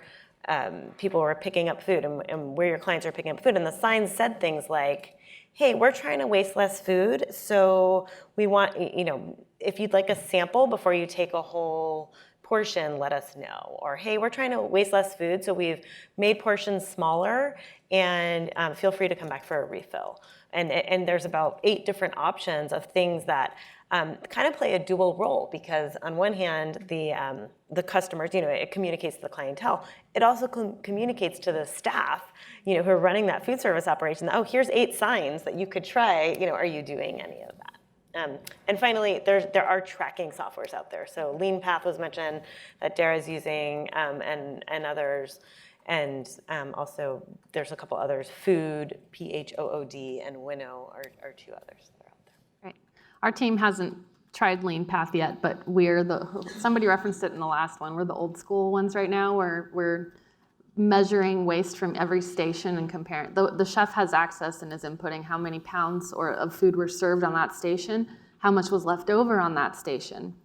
people were picking up food and where your clients are picking up food. And the signs said things like, hey, we're trying to waste less food, so we want, if you'd like a sample before you take a whole portion, let us know. Or, hey, we're trying to waste less food, so we've made portions smaller, and feel free to come back for a refill. And there's about 8 different options of things that kind of play a dual role, because on one hand, the customers, it communicates to the clientele. It also communicates to the staff, who are running that food service operation. Oh, here's 8 signs that you could try. Are you doing any of that? And finally, there are tracking softwares out there. So LeanPath was mentioned that Dara's using, and others. And also, there's a couple others. Food, PHOOD, and Winnow are 2 others that are out there. Right. Our team hasn't tried LeanPath yet, but somebody referenced it in the last one. We're the old school ones right now, where we're measuring waste from every station and comparing. The chef has access and is inputting how many pounds of food were served on that station, how much was left over on that station,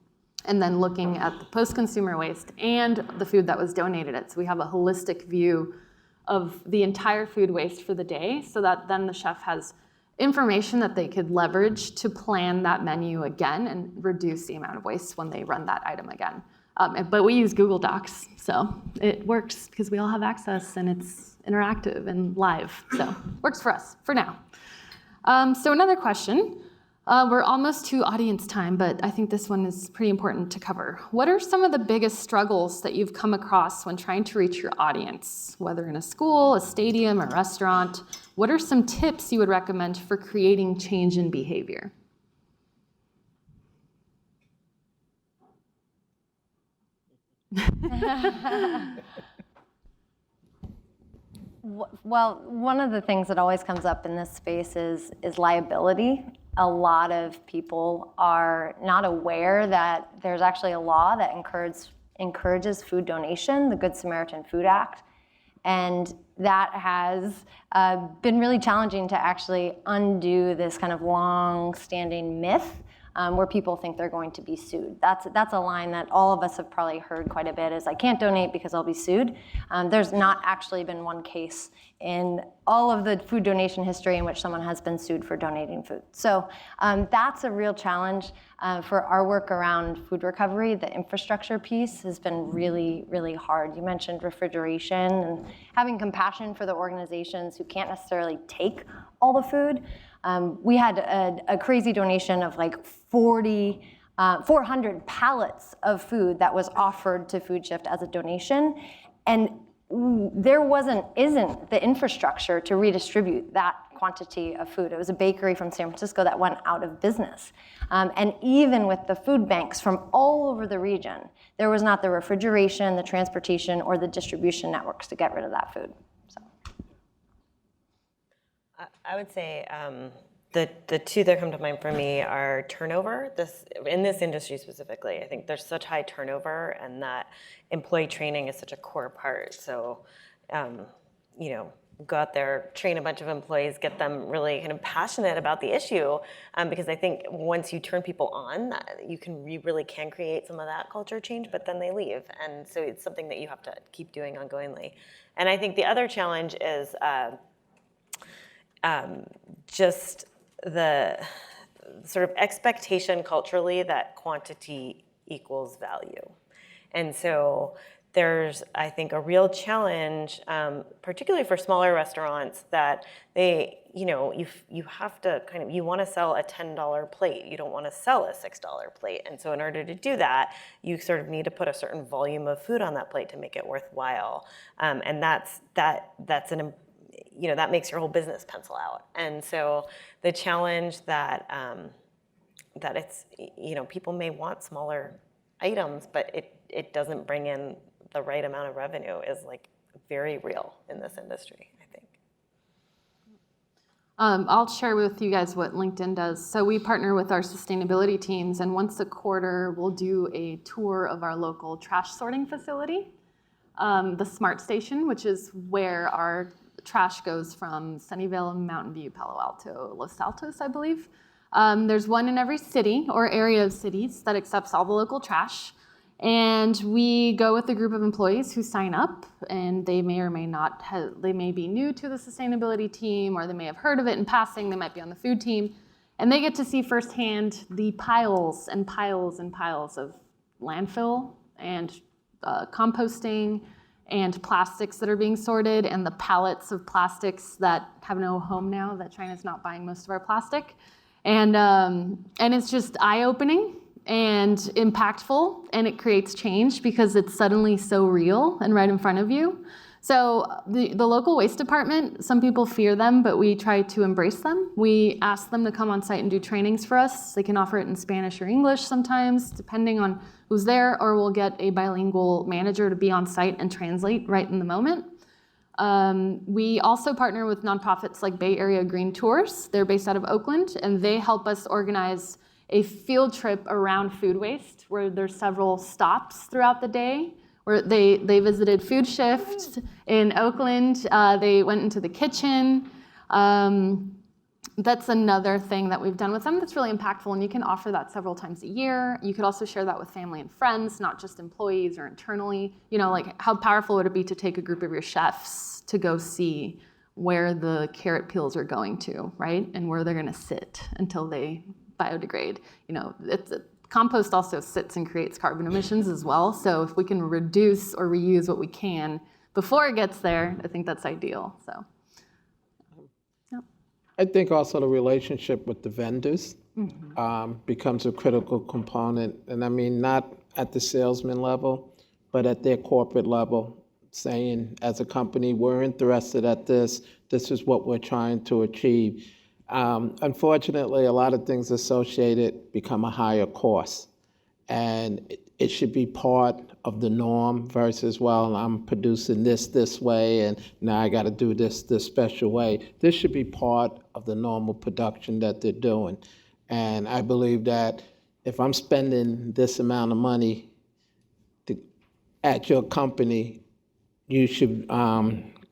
and then looking at the post-consumer waste and the food that was donated it. So we have a holistic view of the entire food waste for the day, so that then the chef has information that they could leverage to plan that menu again and reduce the amount of waste when they run that item again. But we use Google Docs, so it works because we all have access and it's interactive and live. So works for us for now. So another question. We're almost to audience time, but I think this one is pretty important to cover. What are some of the biggest struggles that you've come across when trying to reach your audience, whether in a school, a stadium, a restaurant? What are some tips you would recommend for creating change in behavior? Well, one of the things that always comes up in this space is liability. A lot of people are not aware that there's actually a law that encourages food donation, the Good Samaritan Food Act. And that has been really challenging to actually undo this kind of long-standing myth where people think they're going to be sued. That's a line that all of us have probably heard quite a bit, is I can't donate because I'll be sued. There's not actually been one case in all of the food donation history in which someone has been sued for donating food. So that's a real challenge for our work around food recovery. The infrastructure piece has been really, really hard. You mentioned refrigeration and having compassion for the organizations who can't necessarily take all the food. We had a crazy donation of like 400 pallets of food that was offered to Food Shift as a donation, and there isn't the infrastructure to redistribute that quantity of food. It was a bakery from San Francisco that went out of business. And even with the food banks from all over the region, there was not the refrigeration, the transportation, or the distribution networks to get rid of that food. So. I would say the 2 that come to mind for me are turnover. In this industry specifically, I think there's such high turnover, and that employee training is such a core part. So, go out there, train a bunch of employees, get them really kind of passionate about the issue, because I think once you turn people on, you really can create some of that culture change, but then they leave. And so it's something that you have to keep doing ongoingly. And I think the other challenge is just the sort of expectation culturally that quantity equals value. And so there's, I think, a real challenge, particularly for smaller restaurants, that they, you have to kind of, you want to sell a $10 plate. You don't want to sell a $6 plate. And so in order to do that, you sort of need to put a certain volume of food on that plate to make it worthwhile. And that makes your whole business pencil out. And so the challenge that it's, people may want smaller items, but it doesn't bring in the right amount of revenue is like very real in this industry, I think. I'll share with you guys what LinkedIn does. So we partner with our sustainability teams, and once a quarter, we'll do a tour of our local trash sorting facility, the Smart Station, which is where our trash goes from Sunnyvale, Mountain View, Palo Alto, Los Altos, I believe. There's one in every city or area of cities that accepts all the local trash. And we go with a group of employees who sign up, and they may or may not they may be new to the sustainability team, or they may have heard of it in passing, they might be on the food team, and they get to see firsthand the piles and piles and piles of landfill and composting and plastics that are being sorted, and the pallets of plastics that have no home now, that China's not buying most of our plastic. And it's just eye-opening and impactful, and it creates change because it's suddenly so real and right in front of you. So the local waste department, some people fear them, but we try to embrace them. We ask them to come on site and do trainings for us. They can offer it in Spanish or English sometimes, depending on who's there, or we'll get a bilingual manager to be on site and translate right in the moment. We also partner with nonprofits like Bay Area Green Tours. They're based out of Oakland, and they help us organize a field trip around food waste, where there's several stops throughout the day, where they visited Food Shift in Oakland. They went into the kitchen. That's another thing that we've done with them that's really impactful, and you can offer that several times a year. You could also share that with family and friends, not just employees or internally. Like how powerful would it be to take a group of your chefs to go see where the carrot peels are going to, right? And where they're gonna sit until they biodegrade. Compost also sits and creates carbon emissions as well. So if we can reduce or reuse what we can before it gets there, I think that's ideal. So, yeah. I think also the relationship with the vendors becomes a critical component. And I mean, not at the salesman level, but at their corporate level, saying, as a company, we're interested at this. This is what we're trying to achieve. Unfortunately, a lot of things associated become a higher cost, and it should be part of the norm versus, well, I'm producing this way, and now I got to do this special way. This should be part of the normal production that they're doing. And I believe that if I'm spending this amount of money at your company, you should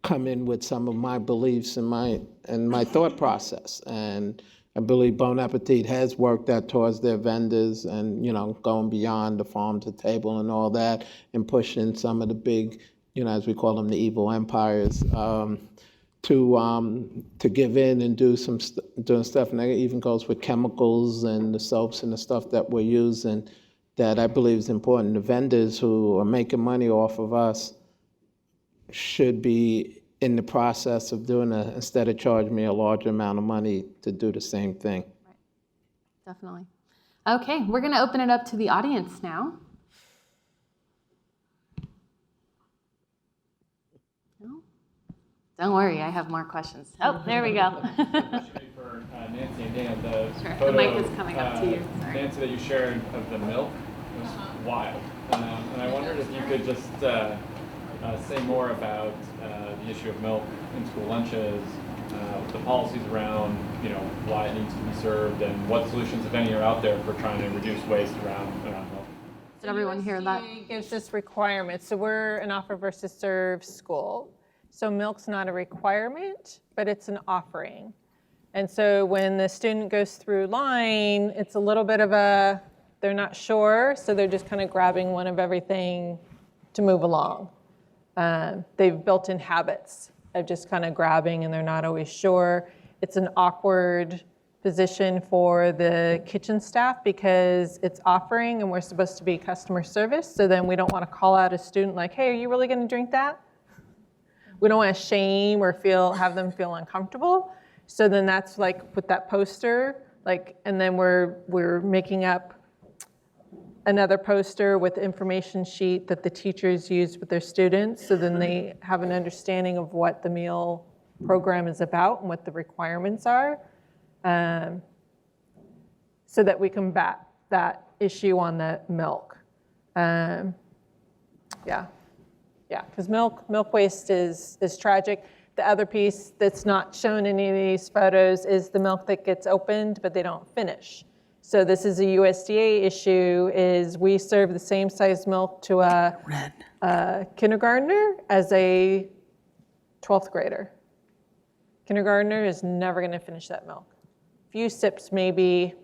come in with some of my beliefs and my thought process. And I believe Bon Appetit has worked that towards their vendors, and going beyond the farm to table and all that, and pushing some of the big, as we call them, the evil empires, to give in and doing stuff. And that even goes with chemicals and the soaps and the stuff that we're using, that I believe is important. The vendors who are making money off of us should be in the process of doing it, instead of charging me a larger amount of money to do the same thing. Right. Definitely. Okay, we're going to open it up to the audience now. No? Don't worry, I have more questions. Oh, there we go. For Nancy and Dan, Sure. photo, The mic is coming up to you. Sorry. Nancy, that you shared of the milk was wild. And I wondered if you could just say more about the issue of milk in school lunches, the policies around, why it needs to be served, and what solutions, if any, are out there for trying to reduce waste around milk. Did everyone hear that? USDA gives us requirements. So we're an offer versus serve school. So milk's not a requirement, but it's an offering. And so when the student goes through line, it's a little bit of they're not sure, so they're just kind of grabbing one of everything to move along. They've built in habits of just kind of grabbing, and they're not always sure. It's an awkward position for the kitchen staff because it's offering and we're supposed to be customer service. So then we don't want to call out a student like, hey, are you really going to drink that? We don't want to shame or have them feel uncomfortable. So then that's like with that poster, and then we're making up another poster with the information sheet that the teachers use with their students. So then they have an understanding of what the meal program is about and what the requirements are. So that we combat that issue on the milk. Because milk waste is tragic. The other piece that's not shown in any of these photos is the milk that gets opened, but they don't finish. So this is a USDA issue, is we serve the same size milk to a kindergartner as a 12th grader. Kindergartner is never gonna finish that milk. Few sips maybe,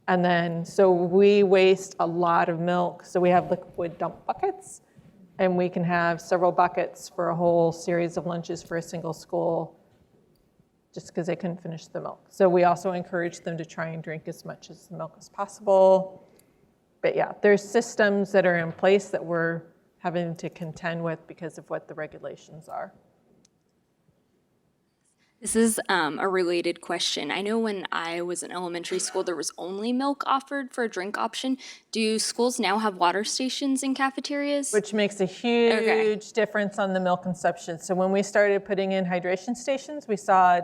and then, so we waste a lot of milk. So we have liquid dump buckets, and we can have several buckets for a whole series of lunches for a single school just because they couldn't finish the milk. So we also encourage them to try and drink as much as the milk as possible. But yeah, there's systems that are in place that we're having to contend with because of what the regulations are. This is a related question. I know when I was in elementary school, there was only milk offered for a drink option. Do schools now have water stations in cafeterias? Which makes a huge difference on the milk consumption. So when we started putting in hydration stations, we saw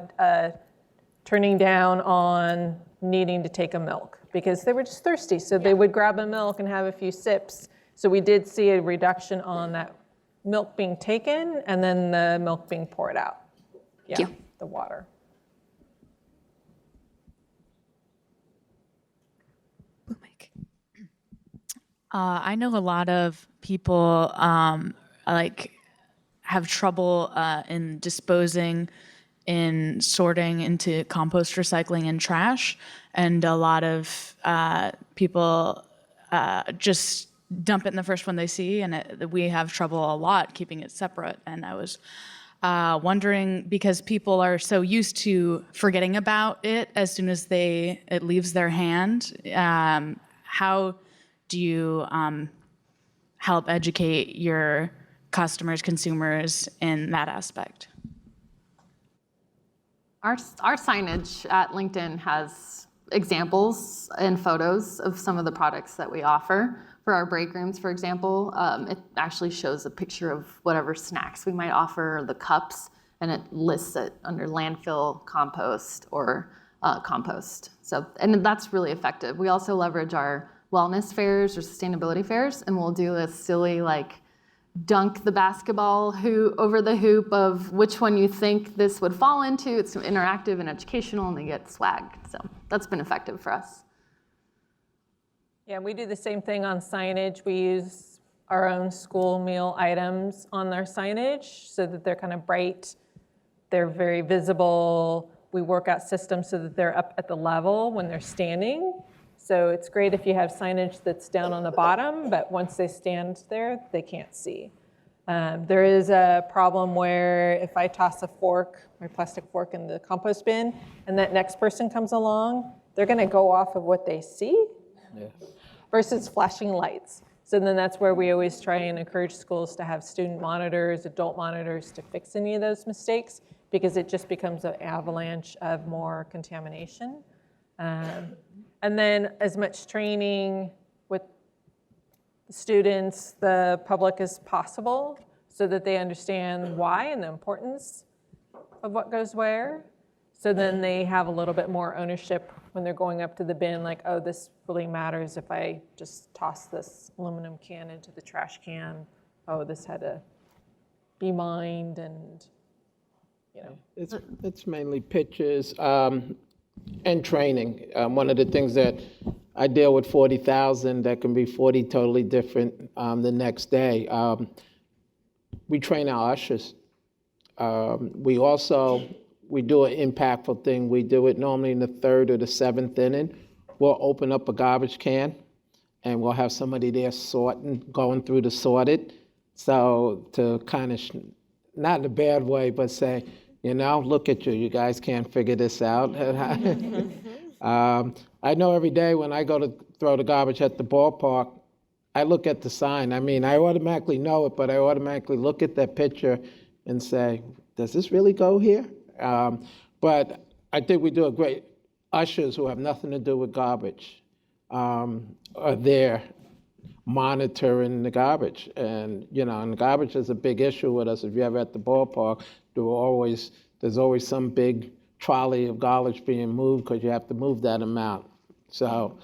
turning down on needing to take a milk because they were just thirsty. So they would grab a milk and have a few sips. So we did see a reduction on that milk being taken and then the milk being poured out. Yeah. Thank you. The water. I know a lot of people have trouble in disposing, in sorting into compost, recycling, and trash, and a lot of people just dump it in the first one they see, and we have trouble a lot keeping it separate. And I was wondering, because people are so used to forgetting about it as soon as it leaves their hand, how do you help educate your customers, consumers in that aspect? Our signage at LinkedIn has examples and photos of some of the products that we offer. For our break rooms, for example, it actually shows a picture of whatever snacks we might offer, or the cups, and it lists it under landfill, compost, or compost. So, and that's really effective. We also leverage our wellness fairs or sustainability fairs, and we'll do a silly dunk the basketball over the hoop of which one you think this would fall into. It's interactive and educational, and they get swag. So that's been effective for us. Yeah, we do the same thing on signage. We use our own school meal items on their signage so that they're kind of bright, they're very visible. We work out systems so that they're up at the level when they're standing. So it's great if you have signage that's down on the bottom, but once they stand there, they can't see. There is a problem where if I toss my plastic fork in the compost bin, and that next person comes along, they're gonna go off of what they see. Yeah. Versus flashing lights. So then that's where we always try and encourage schools to have student monitors, adult monitors to fix any of those mistakes, because it just becomes an avalanche of more contamination. And then as much training with the students, the public as possible, so that they understand why and the importance of what goes where. So then they have a little bit more ownership when they're going up to the bin, like, oh, this really matters if I just toss this aluminum can into the trash can. Oh, this had to be mined, and, It's mainly pictures and training. One of the things that I deal with 40,000 that can be 40 totally different the next day. We train our ushers. We do an impactful thing. We do it normally in the third or the seventh inning. We'll open up a garbage can, and we'll have somebody there going through the sorted. So to kind of, not in a bad way, but say, look at you guys can't figure this out. I know every day when I go to throw the garbage at the ballpark, I look at the sign. I mean, I automatically know it, but I automatically look at that picture and say, does this really go here? But I think we do a great, ushers who have nothing to do with garbage are there monitoring the garbage. And, and the garbage is a big issue with us. If you're ever at the ballpark, there's always some big trolley of garbage being moved because you have to move that amount. So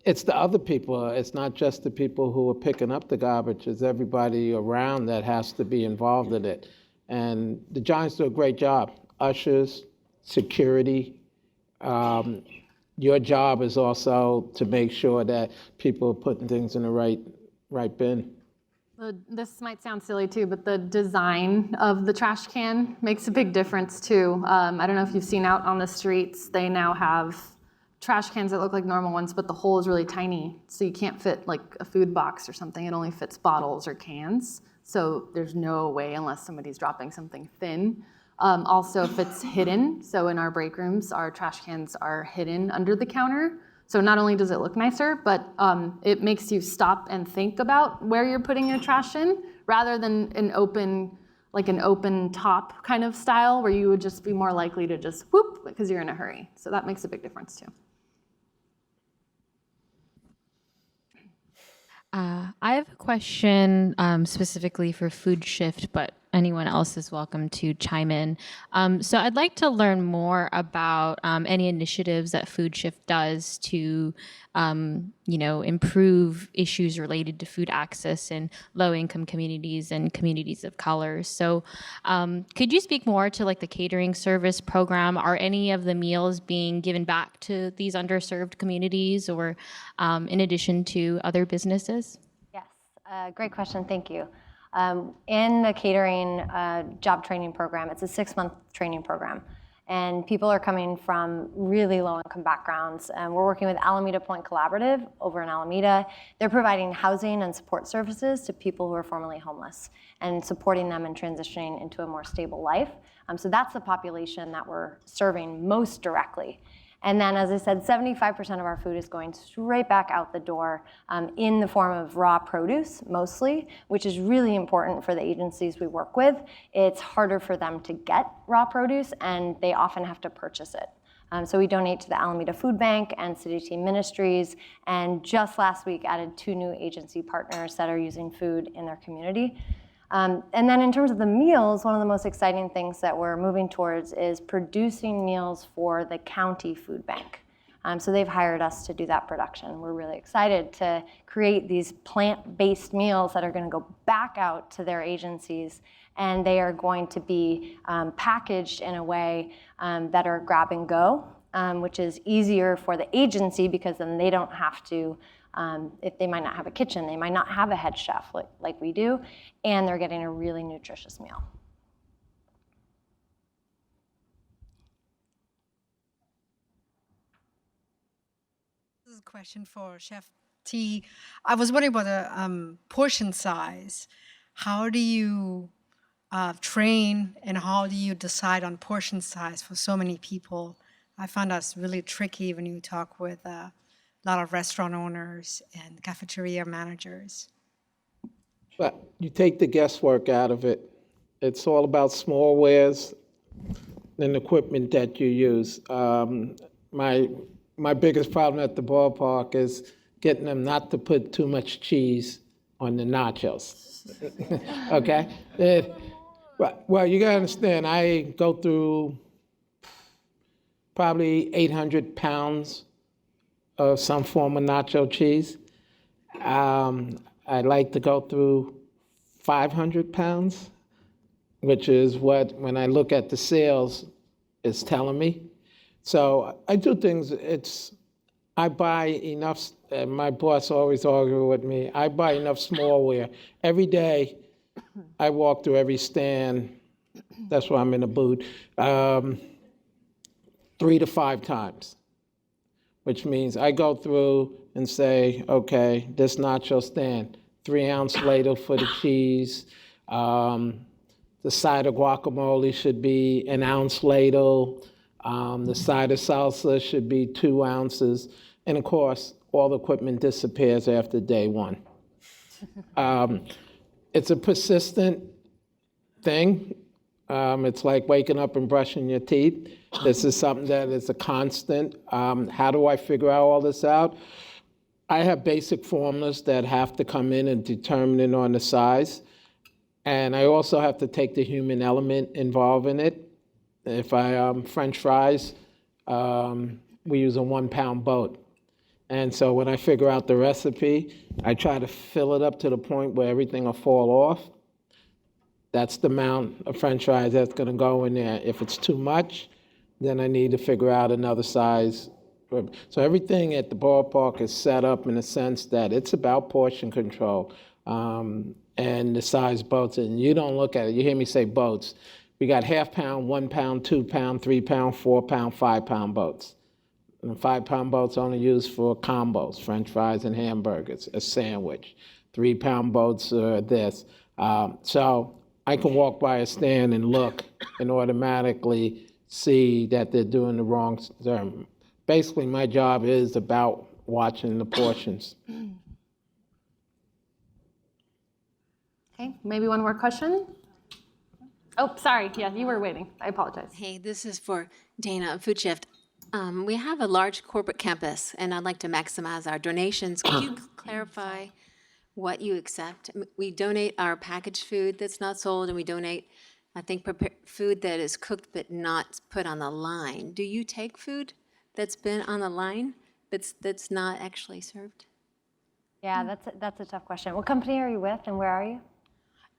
it's the other people. It's not just the people who are picking up the garbage. It's everybody around that has to be involved in it. And the Giants do a great job. Ushers, security. Your job is also to make sure that people are putting things in the right bin. This might sound silly too, but the design of the trash can makes a big difference too. I don't know if you've seen out on the streets, they now have trash cans that look like normal ones, but the hole is really tiny, so you can't fit like a food box or something. It only fits bottles or cans, so there's no way unless somebody's dropping something thin. Also, if it's hidden, so in our break rooms, our trash cans are hidden under the counter. So not only does it look nicer, but it makes you stop and think about where you're putting your trash in, rather than an open top kind of style where you would just be more likely to just whoop because you're in a hurry. So that makes a big difference too. I have a question specifically for Food Shift, but anyone else is welcome to chime in. So I'd like to learn more about any initiatives that Food Shift does to, improve issues related to food access in low-income communities and communities of color. So could you speak more to like the catering service program? Are any of the meals being given back to these underserved communities, or in addition to other businesses? Yes, great question, thank you. In the catering job training program, it's a 6-month training program. And people are coming from really low-income backgrounds. And we're working with Alameda Point Collaborative over in Alameda. They're providing housing and support services to people who are formerly homeless and supporting them in transitioning into a more stable life. So that's the population that we're serving most directly. And then, as I said, 75% of our food is going straight back out the door in the form of raw produce, mostly, which is really important for the agencies we work with. It's harder for them to get raw produce, and they often have to purchase it. So we donate to the Alameda Food Bank and City Team Ministries, and just last week added 2 new agency partners that are using food in their community. And then in terms of the meals, one of the most exciting things that we're moving towards is producing meals for the county food bank. So they've hired us to do that production. We're really excited to create these plant-based meals that are going to go back out to their agencies, and they are going to be packaged in a way that are grab and go, which is easier for the agency because then they don't have to if they might not have a kitchen, they might not have a head chef like we do, and they're getting a really nutritious meal. This is a question for Chef Teah. I was wondering about the portion size. How do you train, and how do you decide on portion size for so many people? I found that's really tricky when you talk with a lot of restaurant owners and cafeteria managers. But you take the guesswork out of it. It's all about small wares and equipment that you use. My biggest problem at the ballpark is getting them not to put too much cheese on the nachos. Okay? Well, you gotta understand, I go through probably 800 pounds of some form of nacho cheese. I'd like to go through 500 pounds, which is what, when I look at the sales, is telling me. So I do things, I buy enough, and my boss always argues with me, I buy enough smallware. Every day, I walk through every stand That's why I'm in the boot. 3 to 5 times, which means I go through and say, okay, this nacho stand, 3-ounce ladle for the cheese. The side of guacamole should be an ounce ladle. The side of salsa should be 2 ounces. And of course, all the equipment disappears after day 1. It's a persistent thing. It's like waking up and brushing your teeth. This is something that is a constant. How do I figure all this out? I have basic formulas that have to come in and determine it on the size. And I also have to take the human element involved in it. If I French fries, we use a 1-pound boat. And so when I figure out the recipe, I try to fill it up to the point where everything will fall off. That's the amount of French fries that's going to go in there. If it's too much, then I need to figure out another size. So everything at the ballpark is set up in a sense that it's about portion control and the size boats. And you don't look at it. You hear me say boats. We got 1/2 pound, 1 pound, 2 pound, 3 pound, 4 pound, 5 pound boats. And the 5 pound boats only used for combos, French fries and hamburgers, a sandwich. 3 pound boats are this. So I can walk by a stand and look and automatically see that they're doing the wrong term. Basically, my job is about watching the portions. Okay, maybe one more question? Oh, sorry. Yeah, you were waiting. I apologize. Hey, this is for Dana, Food Shift. We have a large corporate campus, and I'd like to maximize our donations. Could you clarify what you accept? We donate our packaged food that's not sold, and we donate, I think, food that is cooked but not put on the line. Do you take food that's been on the line that's not actually served? Yeah, that's a tough question. What company are you with, and where are you?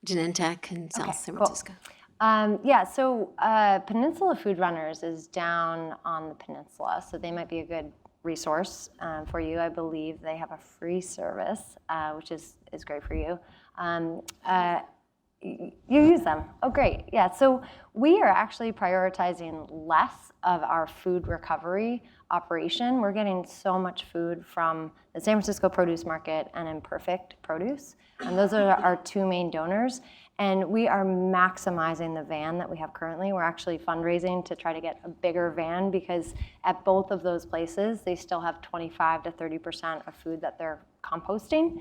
Genentech in South San Francisco. Yeah, so Peninsula Food Runners is down on the peninsula, so they might be a good resource for you. I believe they have a free service, which is great for you. You use them. Oh, great. Yeah, so we are actually prioritizing less of our food recovery operation. We're getting so much food from the San Francisco Produce Market and Imperfect Produce, and those are our 2 main donors. And we are maximizing the van that we have currently. We're actually fundraising to try to get a bigger van because at both of those places, they still have 25 to 30% of food that they're composting,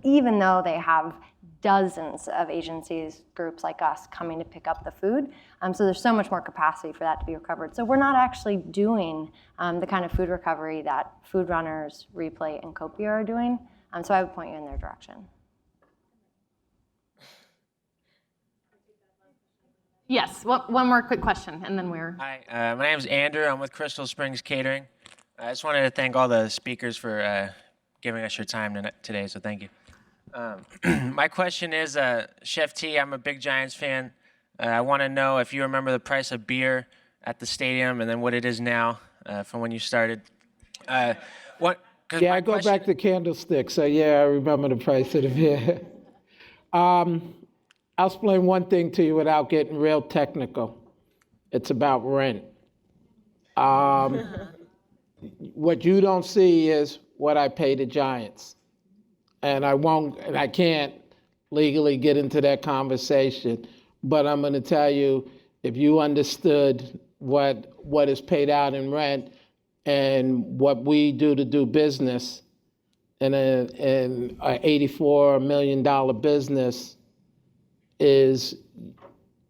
even though they have dozens of agencies, groups like us coming to pick up the food. So there's so much more capacity for that to be recovered. So we're not actually doing the kind of food recovery that Food Runners, Replay, and Copia are doing. So I would point you in their direction. Yes, one more quick question, and then we're... Hi, my name is Andrew. I'm with Crystal Springs Catering. I just wanted to thank all the speakers for giving us your time today, so thank you. My question is, Chef Teah, I'm a big Giants fan. I want to know if you remember the price of beer at the stadium and then what it is now from when you started. Yeah, I go back to Candlestick, so yeah, I remember the price of the beer. I'll explain one thing to you without getting real technical. It's about rent. What you don't see is what I pay the Giants. And I can't legally get into that conversation, but I'm gonna tell you, if you understood what is paid out in rent and what we do to do business in an $84 million business, is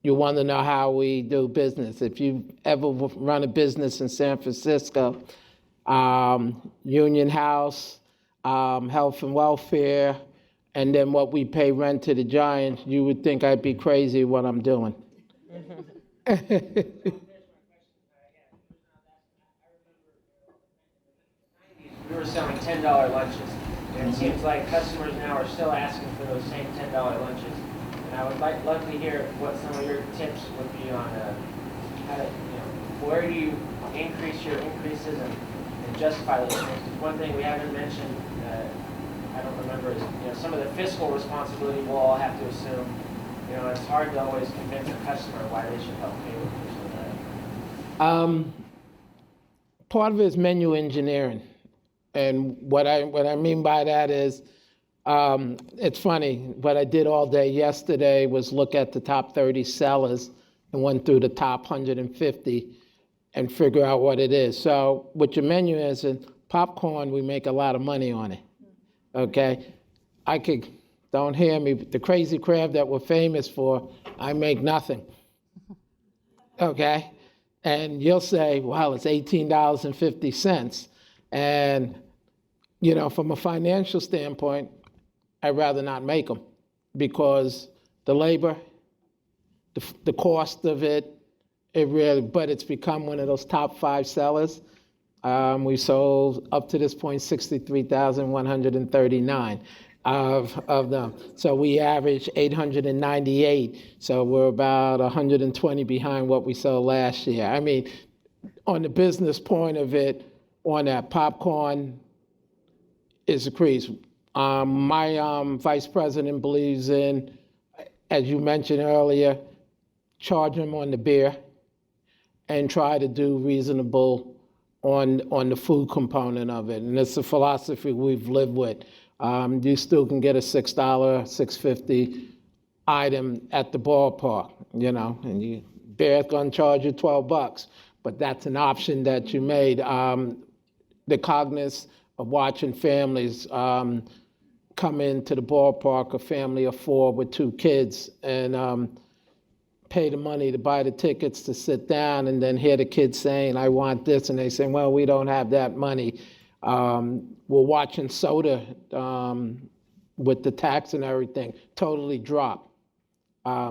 you want to know how we do business. If you've ever run a business in San Francisco, Union House, health and welfare, and then what we pay rent to the Giants, you would think I'd be crazy what I'm doing. We were selling $10 lunches, and it seems like customers now are still asking for those same $10 lunches. And I would love to hear what some of your tips would be on how to, where do you increase your increases and justify those things. One thing we haven't mentioned, I don't remember, is some of the fiscal responsibility we'll all have to assume. You know, it's hard to always convince a customer why they should help pay with Part of it is menu engineering. And what I mean by that is, it's funny, what I did all day yesterday was look at the top 30 sellers and went through the top 150 and figure out what it is. So what your menu is, in popcorn, we make a lot of money on it, okay? Don't hear me, but the Crazy Crab that we're famous for, I make nothing, okay? And you'll say, well, it's $18.50. And, you know, from a financial standpoint, I'd rather not make them because the labor, the cost of it, but it's become one of those top 5 sellers. We sold up to this point 63,139 of them. So we average 898. So we're about 120 behind what we sold last year. I mean, on the business point of it, on that popcorn is a crease. My vice president believes in, as you mentioned earlier, charge them on the beer and try to do reasonable on the food component of it. And it's a philosophy we've lived with. You still can get a $6, $6.50 item at the ballpark, you know, and beer's gonna charge you $12, but that's an option that you made. The cognizance of watching families come into the ballpark, a family of 4 with 2 kids, and pay the money to buy the tickets to sit down, and then hear the kids saying, I want this, and they say, well, we don't have that money. We're watching soda with the tax and everything totally drop.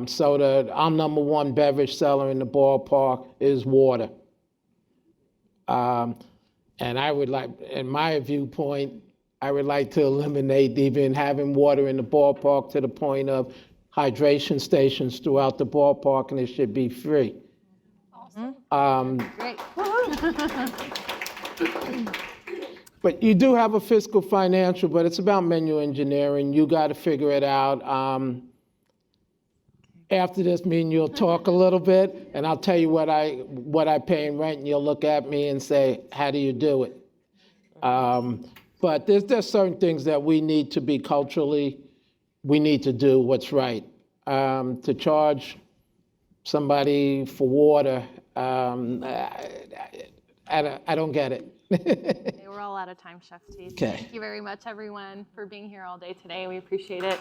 Soda, our number 1 beverage seller in the ballpark is water. And I would like, in my viewpoint, I would like to eliminate even having water in the ballpark to the point of hydration stations throughout the ballpark, and it should be free. Awesome. Great. But you do have a fiscal financial, but it's about menu engineering. You got to figure it out. After this meeting, you'll talk a little bit, and I'll tell you what I pay in rent, and you'll look at me and say, how do you do it? But there's certain things that we need to be culturally, we need to do what's right. To charge somebody for water, I don't get it. Okay, we're all out of time, Chef Teah. Okay. Thank you very much, everyone, for being here all day today. We appreciate it.